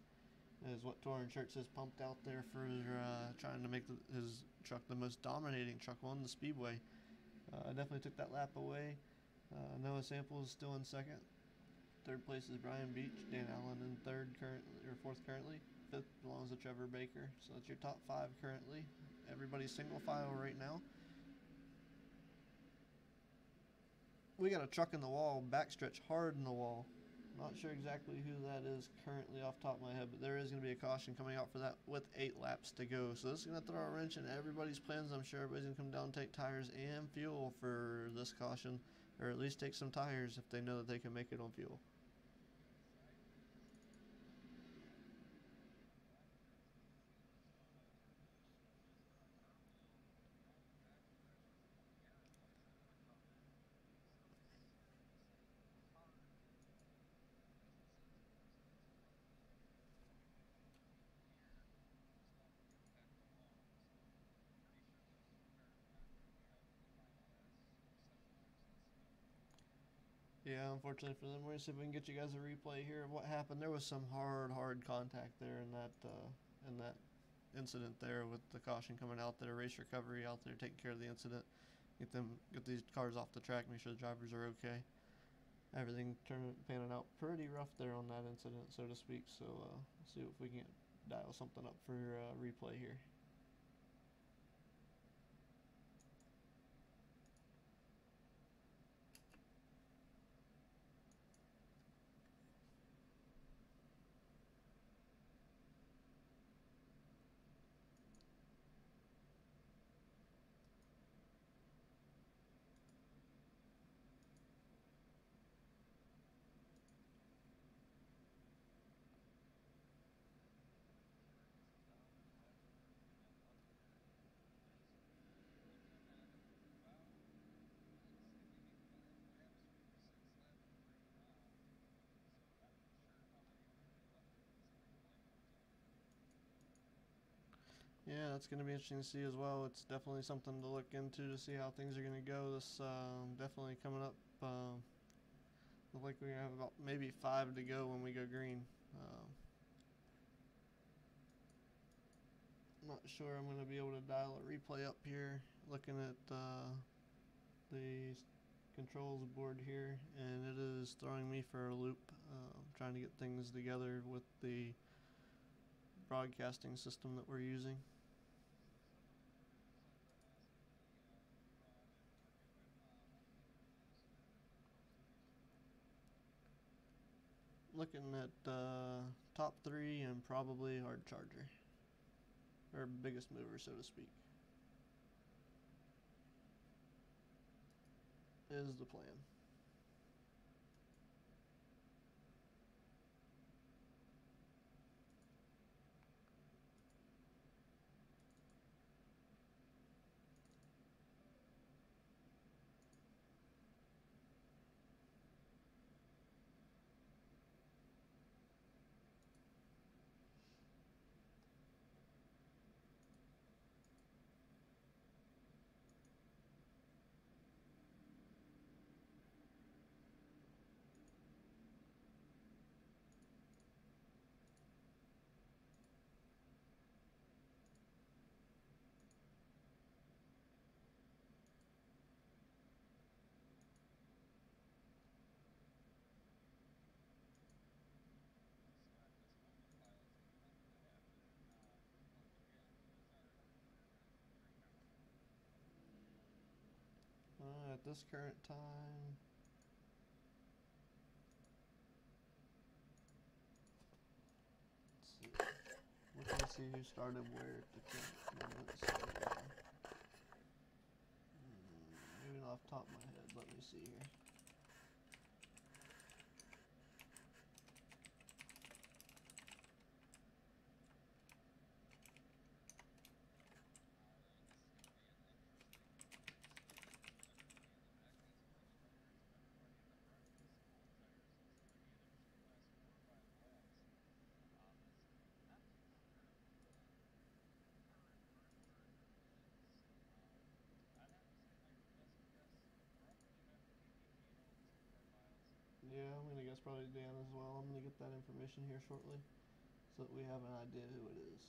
is what Torrin Shirts has pumped out there for trying to make his truck the most dominating truck on the Speedway. Definitely took that lap away. Noah Sample is still in second. Third place is Brian Beach. Dan Allen in third currently, or fourth currently. Fifth belongs to Trevor Baker. So that's your top five currently. Everybody's single file right now. We got a truck in the wall, backstretch hard in the wall. Not sure exactly who that is currently off the top of my head, but there is going to be a caution coming out for that with 8 laps to go. So this is going to throw a wrench in everybody's plans. I'm sure everybody's going to come down and take tires and fuel for this caution, or at least take some tires if they know that they can make it on fuel. Yeah, unfortunately for them, we're gonna see if we can get you guys a replay here of what happened. There was some hard contact there in that incident there with the caution coming out there, race recovery out there, taking care of the incident, get these cars off the track, make sure the drivers are okay. Everything panning out pretty rough there on that incident, so to speak. So see if we can dial something up for replay here. Yeah, that's going to be interesting to see as well. It's definitely something to look into to see how things are going to go. This definitely coming up. Look like we have about maybe 5 to go when we go green. Not sure I'm going to be able to dial a replay up here. Looking at the controls board here, and it is throwing me for a loop. Trying to get things together with the broadcasting system that we're using. Looking at top 3 and probably hard charger, or biggest mover, so to speak, is the plan. At this current time, let's see who started where at the current moment. So, moving off the top of my head, let me see here. Yeah, I'm gonna guess probably Dan as well. I'm gonna get that information here shortly. so that we have an idea who it is.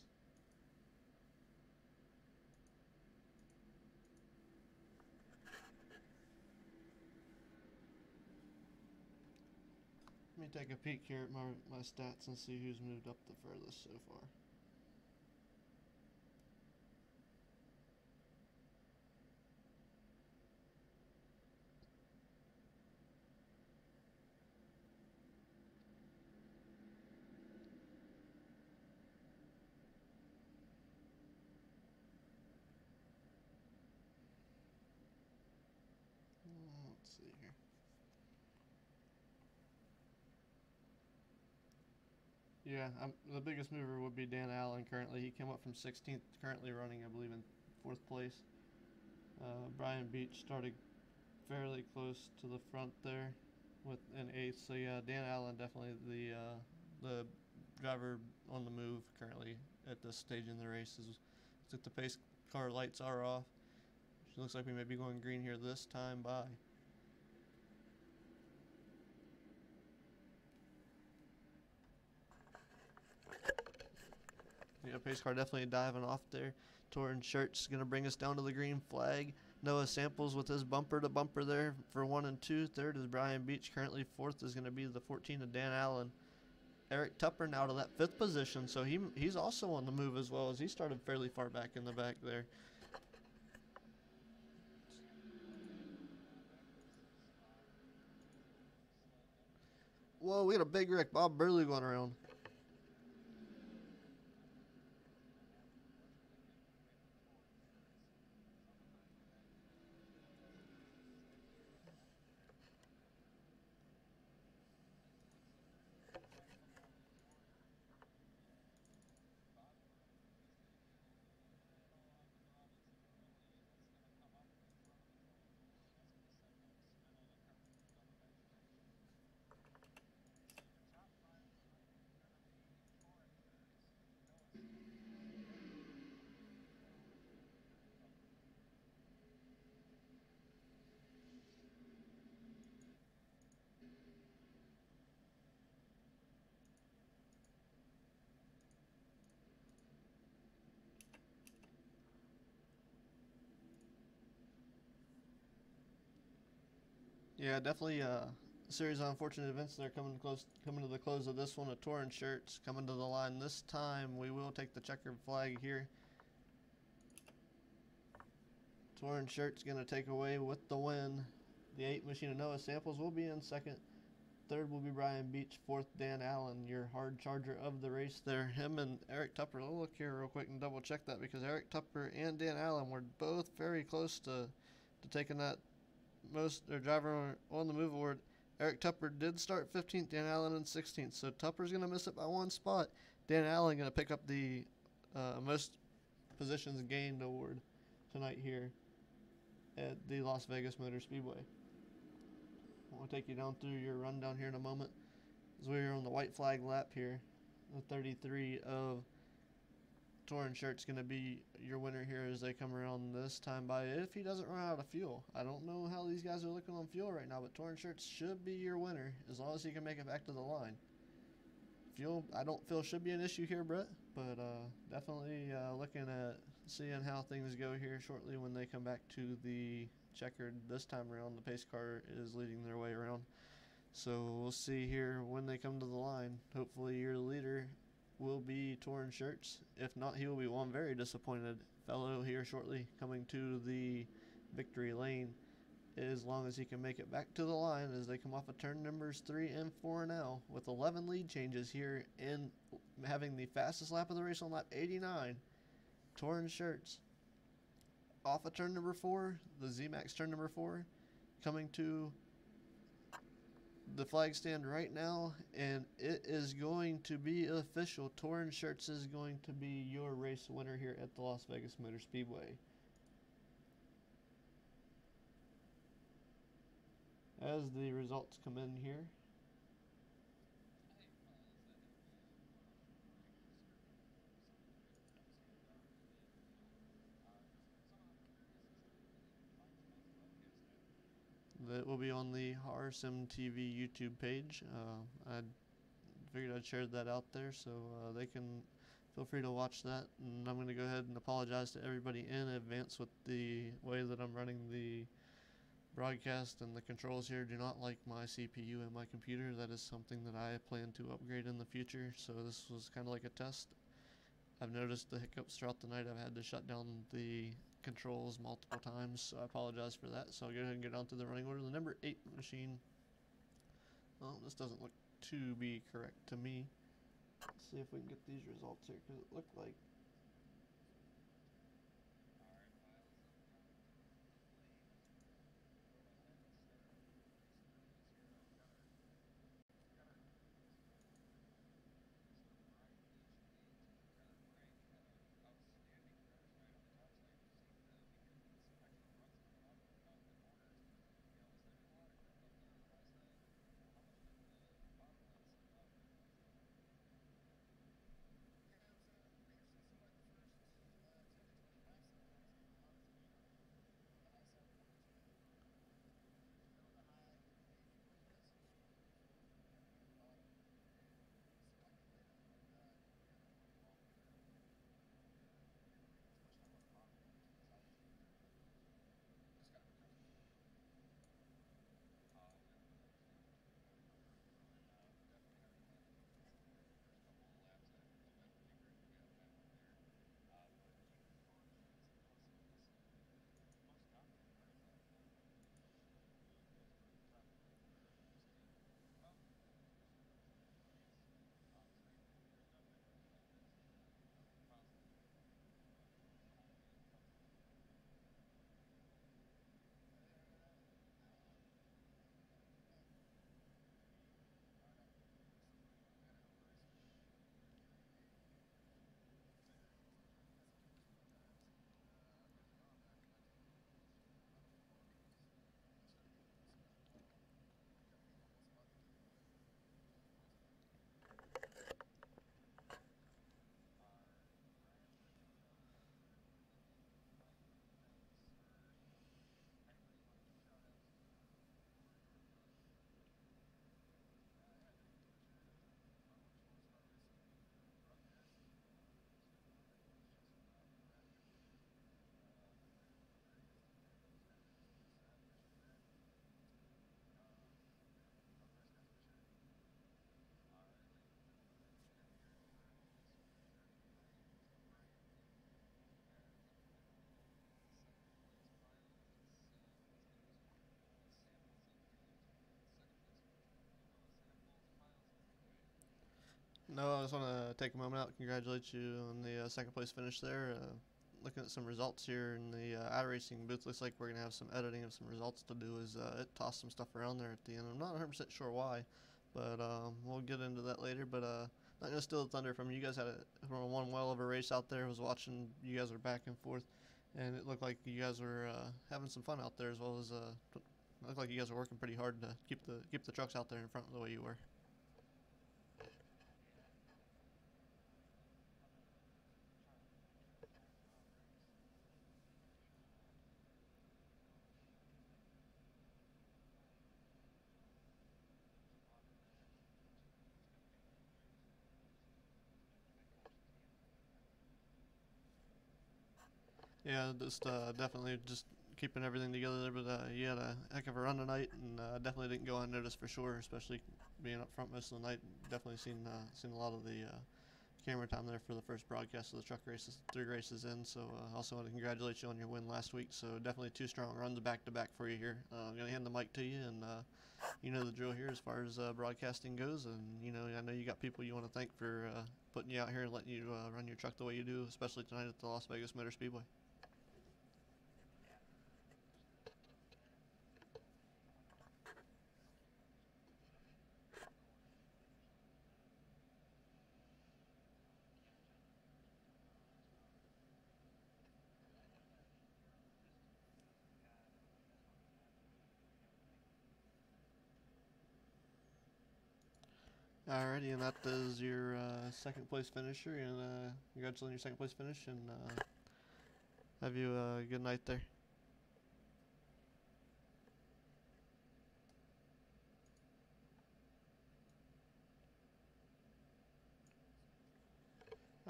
Let me take a peek here at my stats and see who's moved up the furthest so far. Let's see here. Yeah, the biggest mover would be Dan Allen currently. He came up from 16th, currently running, I believe, in 4th place. Brian Beach started fairly close to the front there with an 8th. So yeah, Dan Allen definitely the driver on the move currently at this stage in the race. Is that the pace car lights are off. It looks like we may be going green here this time by. Yeah, pace car definitely diving off there. Torn Shirt's going to bring us down to the green flag. Noah Samples with his bumper to bumper there for 1 and 2. Third is Brian Beach. Currently 4th is going to be the 14 of Dan Allen. Eric Tupper now to that 5th position, so he's also on the move as well, as he started fairly far back in the back there. Whoa, we got a big wreck. Bob Burley going around. Yeah, definitely a series of unfortunate events there coming to the close of this one. A Torn Shirts coming to the line this time. We will take the checkered flag here. Torn Shirts going to take away with the win. The 8 machine of Noah Samples will be in second. Third will be Brian Beach. 4th, Dan Allen, your hard charger of the race there. Him and Eric Tupper. I'll look here real quick and double check that, because Eric Tupper and Dan Allen were both very close to taking that driver on the move award. Eric Tupper did start 15th, Dan Allen in 16th. So Tupper's going to miss it by 1 spot. Dan Allen going to pick up the most positions gained award tonight here at the Las Vegas Motor Speedway. We'll take you down through your rundown here in a moment, as we're on the white flag lap here. The 33 of Torn Shirt's going to be your winner here as they come around this time by, if he doesn't run out of fuel. I don't know how these guys are looking on fuel right now, but Torn Shirts should be your winner as long as he can make it back to the line. Fuel, I don't feel should be an issue here, Brett, but definitely looking at seeing how things go here shortly when they come back to the checkered. This time around, the pace car is leading their way around. So we'll see here when they come to the line. Hopefully your leader will be Torn Shirts. If not, he will be one very disappointed fellow here shortly coming to the victory lane, as long as he can make it back to the line as they come off of turn numbers 3 and 4 now, with 11 lead changes here and having the fastest lap of the race on lap 89. Torn Shirts off of turn number 4, the Z-Max turn number 4, coming to the flag stand right now, and it is going to be official. Torn Shirts is going to be your race winner here at the Las Vegas Motor Speedway. As the results come in here, that will be on the HAR Sim TV YouTube page. I figured I'd share that out there so they can feel free to watch that. And I'm going to go ahead and apologize to everybody in advance with the way that I'm running the broadcast and the controls here. Do not like my CPU and my computer. That is something that I plan to upgrade in the future, so this was kind of like a test. I've noticed the hiccups throughout the night. I've had to shut down the controls multiple times, so I apologize for that. So I'll go ahead and get on to the running order. The number 8 machine, well, this doesn't look to be correct to me. Let's see if we can get these results here, because it looked like no, I just want to take a moment out, congratulate you on the second place finish there. Looking at some results here in the iRacing booth, looks like we're going to have some editing of some results to do. Is it tossed some stuff around there at the end. I'm not 100% sure why, but we'll get into that later. But not going to steal the thunder from you. You guys had one well of a race out there. I was watching, you guys were back and forth, and it looked like you guys were having some fun out there, as well as it looked like you guys were working pretty hard to keep the trucks out there in front the way you were. Yeah, just definitely just keeping everything together there. But you had a heck of a run tonight, and definitely didn't go unnoticed for sure. Especially being up front most of the night. Definitely seen a lot of the camera time there for the first broadcast of the truck races, 3 races in. So also want to congratulate you on your win last week. So definitely 2 strong runs back to back for you here. I'm gonna hand the mic to you, and you know the drill here as far as broadcasting goes. And I know you got people you want to thank for putting you out here and letting you run your truck the way you do, especially tonight at the Las Vegas Motor Speedway. Alrighty, and that is your second place finisher, and congratulations on your second place finish, and have you a good night there.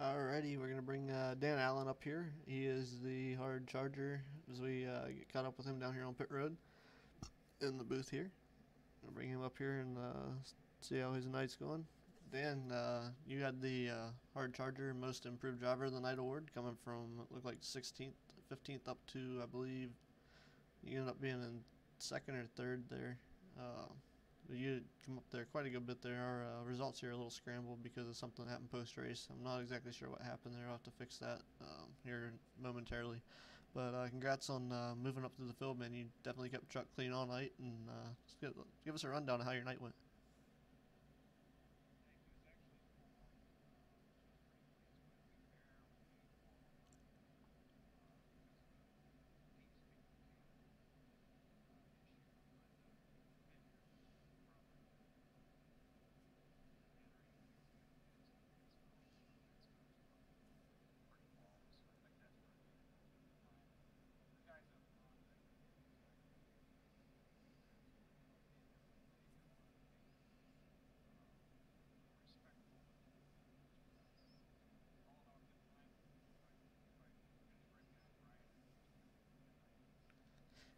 Alrighty, we're gonna bring Dan Allen up here. He is the hard charger as we get caught up with him down here on pit road in the booth here. I'll bring him up here and see how his night's going. Dan, you had the hard charger most improved driver of the night award, coming from looked like 16th, 15th up to, I believe you ended up being in second or third there. But you come up there quite a good bit there. Our results here are a little scrambled because of something that happened post race. I'm not exactly sure what happened there. I'll have to fix that here momentarily. But congrats on moving up through the field, man. You definitely kept the truck clean all night, and just give us a rundown of how your night went.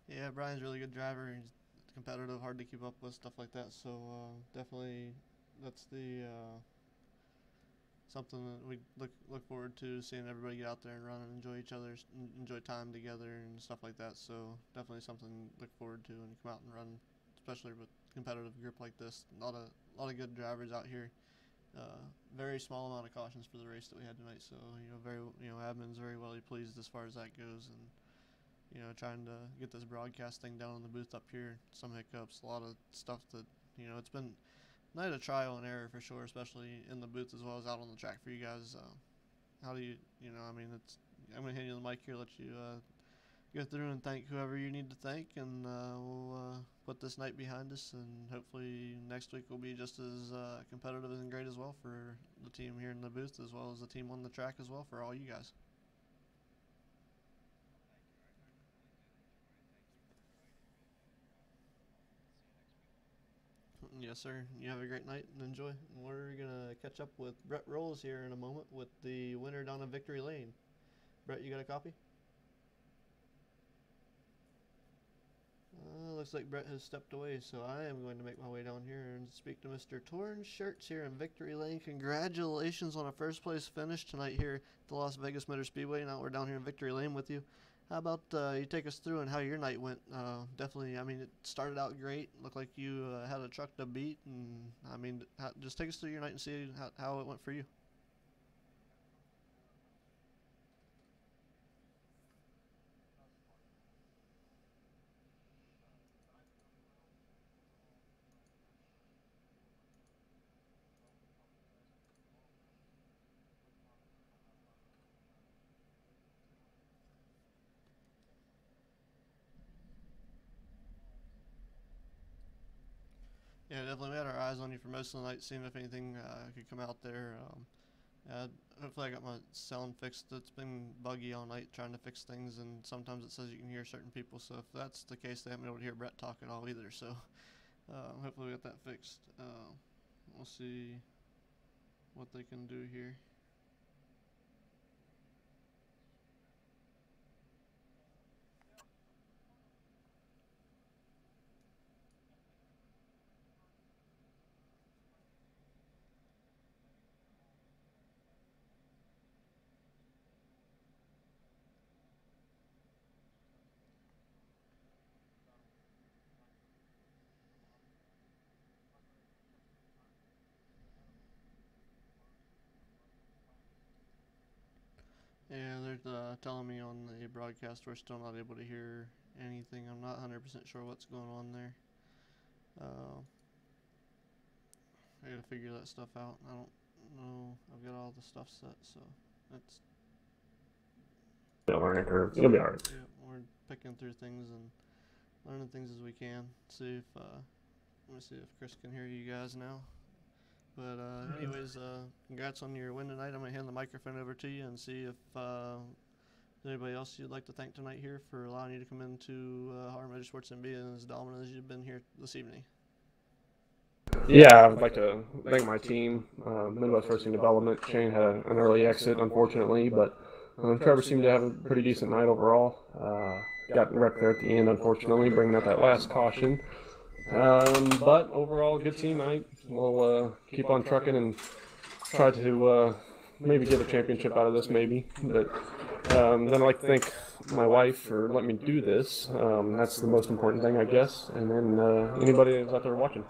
Yeah, Brian's a really good driver. He's competitive, hard to keep up with, stuff like that. So definitely, that's the something that we look forward to, seeing everybody get out there and run and enjoy time together and stuff like that. So definitely something to look forward to when you come out and run, especially with a competitive group like this. A lot of good drivers out here. Very small amount of cautions for the race that we had tonight. So admin's very well pleased as far as that goes, and trying to get this broadcast thing down in the booth up here. Some hiccups, a lot of stuff that it's been a night of trial and error for sure, especially in the booth as well as out on the track for you guys. How do I'm gonna hand you the mic here, let you go through and thank whoever you need to thank, and we'll put this night behind us, and hopefully next week will be just as competitive and great as well for the team here in the booth, as well as the team on the track as well for all you guys. Yes, sir. You have a great night and enjoy. We're going to catch up with Brett Rolls here in a moment with the winner down in Victory Lane. Brett, you got a copy? Looks like Brett has stepped away, so I am going to make my way down here and speak to Mr. Torn Shirts here in Victory Lane. Congratulations on a first place finish tonight here at the Las Vegas Motor Speedway. Now we're down here in Victory Lane with you. How about you take us through and how your night went? Definitely, it started out great. Looked like you had a truck to beat, and just take us through your night and see how it went for you. Yeah, definitely. We had our eyes on you for most of the night, seeing if anything could come out there. Hopefully I got my sound fixed. It's been buggy all night trying to fix things, and sometimes it says you can hear certain people. So if that's the case, they haven't been able to hear Brett talk at all either. So hopefully we get that fixed. We'll see what they can do here. Yeah, they're telling me on the broadcast we're still not able to hear anything. I'm not 100% sure what's going on there. I gotta figure that stuff out. I don't know. I've got all the stuff set, so that's. You'll be alright. Yeah, we're picking through things and learning things as we can. See if let me see if Chris can hear you guys now. But anyways, congrats on your win tonight. I'm gonna hand the microphone over to you and see if there's anybody else you'd like to thank tonight here for allowing you to come into HAR Motorsports and being as dominant as you've been here this evening. Yeah, I would like to thank my team, Midwest Racing Development. Shane had an early exit, unfortunately, but Trevor seemed to have a pretty decent night overall. Got wrecked there at the end, unfortunately, bringing up that last caution. But overall, good team night. We'll keep on trucking and try to maybe get a championship out of this, maybe. But then I'd like to thank my wife for letting me do this. That's the most important thing, I guess. And then anybody that's out there watching.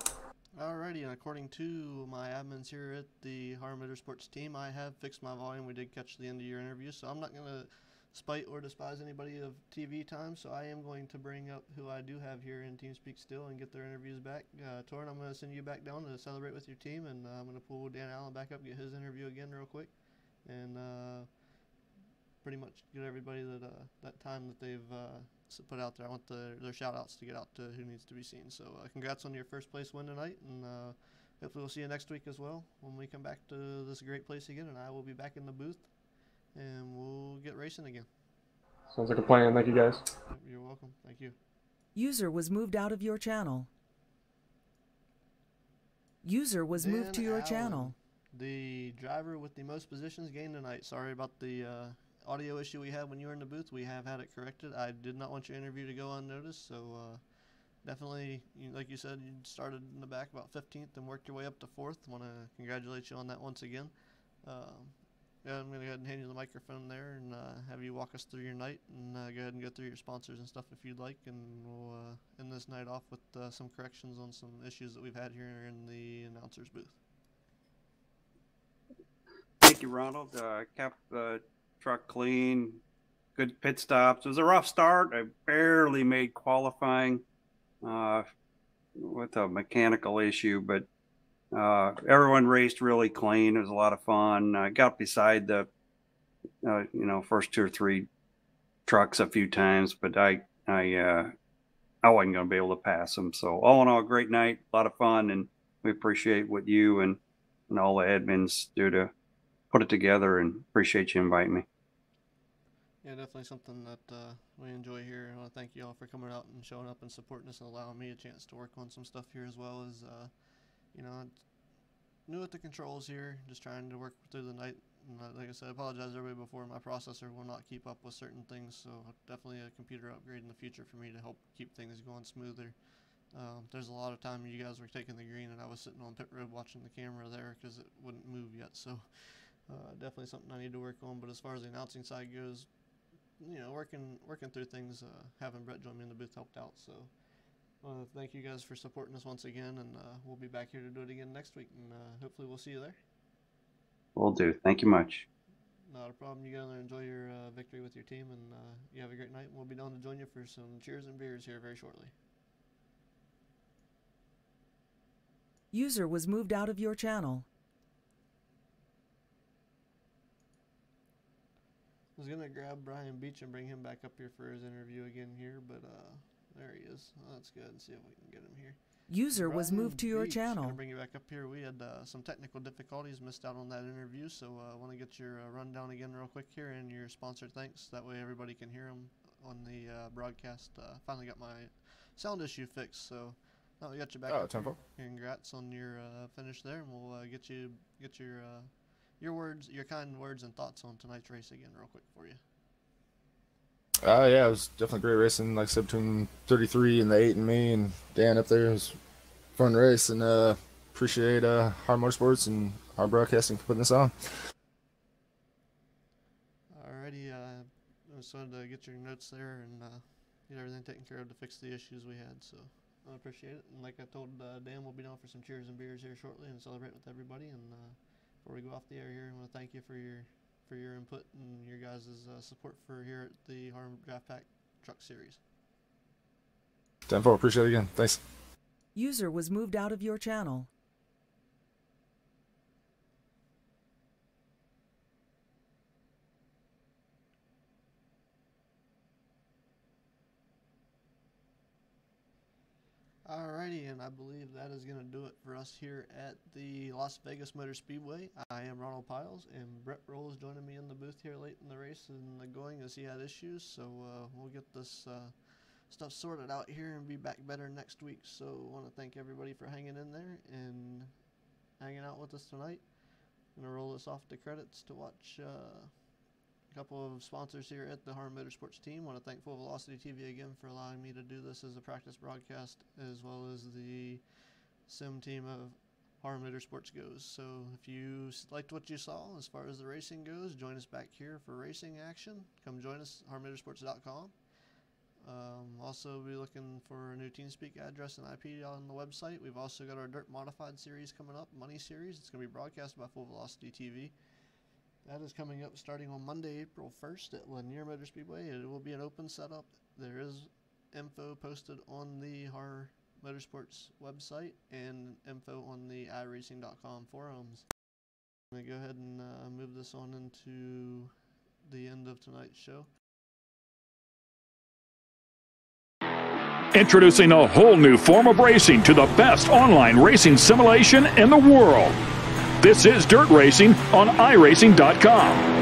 Alrighty, and according to my admins here at the HAR Motorsports team, I have fixed my volume. We did catch the end of your interview, so I'm not going to spite or despise anybody of TV time, so I am going to bring up who I do have here in TeamSpeak still and get their interviews back. Torrin, I'm going to send you back down to celebrate with your team, and I'm going to pull Dan Allen back up, get his interview again real quick, and pretty much get everybody that time that they've put out there. I want their shout outs to get out to who needs to be seen. So congrats on your first place win tonight, and hopefully we'll see you next week as well when we come back to this great place again, and I will be back in the booth, and we'll get racing again. Sounds like a plan. Thank you, guys. Yep, you're welcome. Thank you. User was moved out of your channel. User was moved to your channel. The driver with the most positions gained tonight. Sorry about the audio issue we had when you were in the booth. We have had it corrected. I did not want your interview to go unnoticed, so definitely, like you said, you started in the back about 15th and worked your way up to 4th. Want to congratulate you on that once again. Yeah, I'm going to go ahead and hand you the microphone there and have you walk us through your night, and go ahead and go through your sponsors and stuff if you'd like, and we'll end this night off with some corrections on some issues that we've had here in the announcer's booth. Thank you, Ronald. Kept the truck clean, good pit stops. It was a rough start. I barely made qualifying with a mechanical issue, but everyone raced really clean. It was a lot of fun. I got beside the first 2 or 3 trucks a few times, but I wasn't going to be able to pass them. So all in all, great night, a lot of fun, and we appreciate what you and all the admins do to put it together, and appreciate you inviting me. Yeah, definitely something that we enjoy here. I want to thank you all for coming out and showing up and supporting us and allowing me a chance to work on some stuff here as well as, new at the controls here, just trying to work through the night. And like I said, I apologize to everybody before. My processor will not keep up with certain things, so definitely a computer upgrade in the future for me to help keep things going smoother. There's a lot of time you guys were taking the green and I was sitting on pit road watching the camera there because it wouldn't move yet, so definitely something I need to work on. But as far as the announcing side goes, working through things, having Brett join me in the booth helped out. So thank you guys for supporting us once again, and we'll be back here to do it again next week, and hopefully we'll see you there. Will do. Thank you much. Not a problem. You go there and enjoy your victory with your team, and you have a great night. We'll be down to join you for some cheers and beers here very shortly. User was moved out of your channel. I was gonna grab Brian Beach and bring him back up here for his interview again here, but there he is. Let's go ahead and see if we can get him here. User was Brian moved to your Beach, channel. Gonna bring you back up here. We had some technical difficulties, missed out on that interview, so I want to get your rundown again real quick here and your sponsor thanks. That way everybody can hear them on the broadcast. Finally got my sound issue fixed, so now we got you back up here. Congrats on your finish there, and we'll get your words, your kind words and thoughts on tonight's race again real quick for you. Yeah, it was definitely great racing. Like I said, between 33 and the 8 and me and Dan up there. It was a fun race, and appreciate HAR Motorsports and HAR Broadcasting for putting this on. Alrighty, I just wanted to get your notes there and get everything taken care of to fix the issues we had, so I appreciate it. And like I told Dan, we'll be down for some cheers and beers here shortly and celebrate with everybody. And before we go off the air here, I want to thank you for your input and your guys' support for here at the HAR Draft Pack Truck Series. 10-4, appreciate it again. Thanks. User was moved out of your channel. Alrighty, and I believe that is going to do it for us here at the Las Vegas Motor Speedway. I am Ronald Piles, and Brett Roll is joining me in the booth here late in the race and the going as he had issues, so we'll get this stuff sorted out here and be back better next week. So I want to thank everybody for hanging in there and hanging out with us tonight. I'm going to roll this off to credits to watch a couple of sponsors here at the HAR Motorsports team. I want to thank Full Velocity TV again for allowing me to do this as a practice broadcast, as well as the sim team of HAR Motorsports goes. So if you liked what you saw as far as the racing goes, join us back here for racing action. Come join us at harmotorsports.com. Also be looking for a new TeamSpeak address and IP on the website. We've also got our Dirt Modified series coming up, Money Series. It's going to be broadcast by Full Velocity TV. That is coming up starting on Monday, April 1st at Lanier Motor Speedway. It will be an open setup. There is info posted on the HAR Motorsports website and info on the iRacing.com forums. I'm going to go ahead and move this on into the end of tonight's show. Introducing a whole new form of racing to the best online racing simulation in the world. This is Dirt Racing on iRacing.com.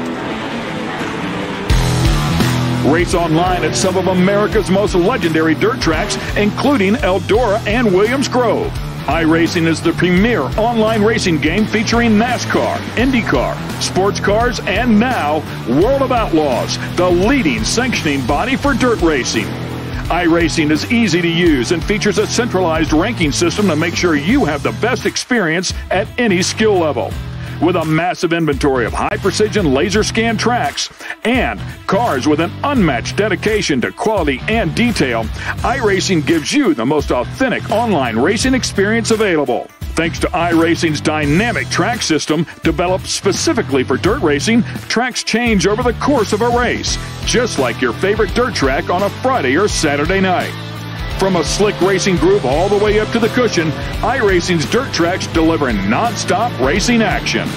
Race online at some of America's most legendary dirt tracks, including Eldora and Williams Grove. iRacing is the premier online racing game featuring NASCAR, IndyCar, sports cars, and now World of Outlaws, the leading sanctioning body for dirt racing. iRacing is easy to use and features a centralized ranking system to make sure you have the best experience at any skill level. With a massive inventory of high-precision laser scan tracks and cars with an unmatched dedication to quality and detail, iRacing gives you the most authentic online racing experience available. Thanks to iRacing's dynamic track system, developed specifically for dirt racing, tracks change over the course of a race, just like your favorite dirt track on a Friday or Saturday night. From a slick racing groove all the way up to the cushion, iRacing's dirt tracks deliver non-stop racing action.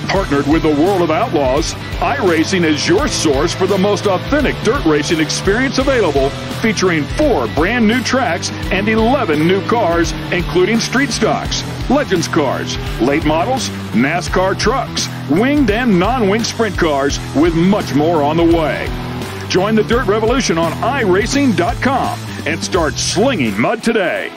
Partnered with the World of Outlaws, iRacing is your source for the most authentic dirt racing experience available, featuring 4 brand new tracks and 11 new cars, including street stocks, Legends cars, late models, NASCAR trucks, winged and non-winged sprint cars, with much more on the way. Join the Dirt Revolution on iRacing.com and start slinging mud today.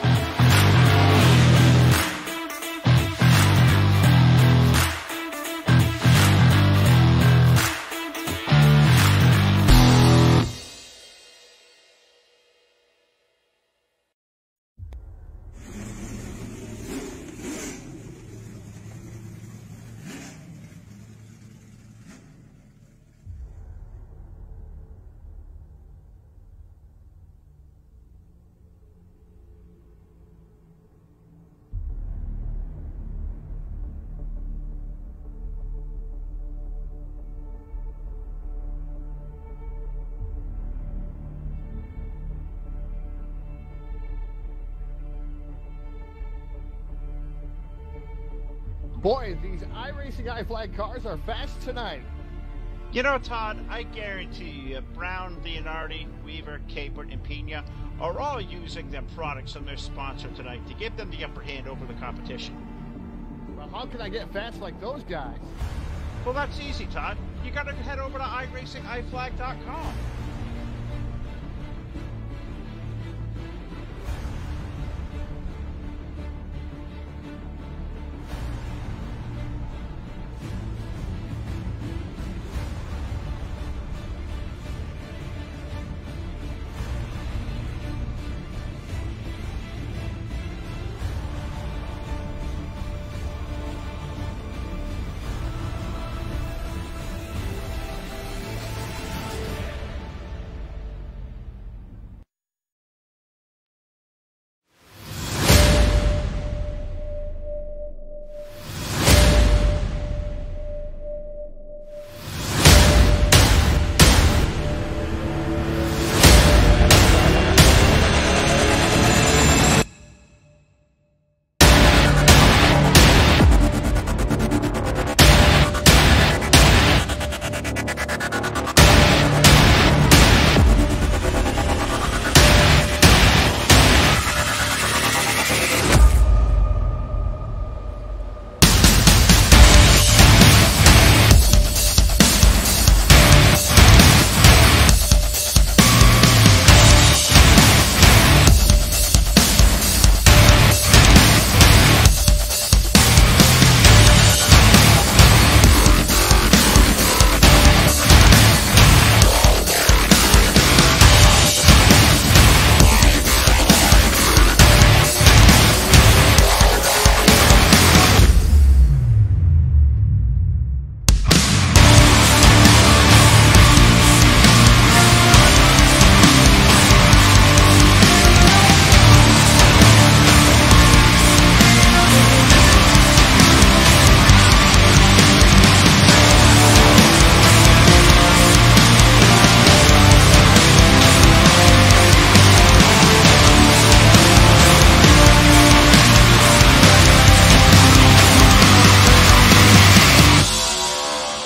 Boy, these iRacing iFlag cars are fast tonight. You know, Todd, I guarantee you, Brown, Leonardi, Weaver, Capert, and Pena are all using their products on their sponsor tonight to give them the upper hand over the competition. Well, how can I get fast like those guys? Well, that's easy, Todd. You gotta head over to iRacingIFlag.com.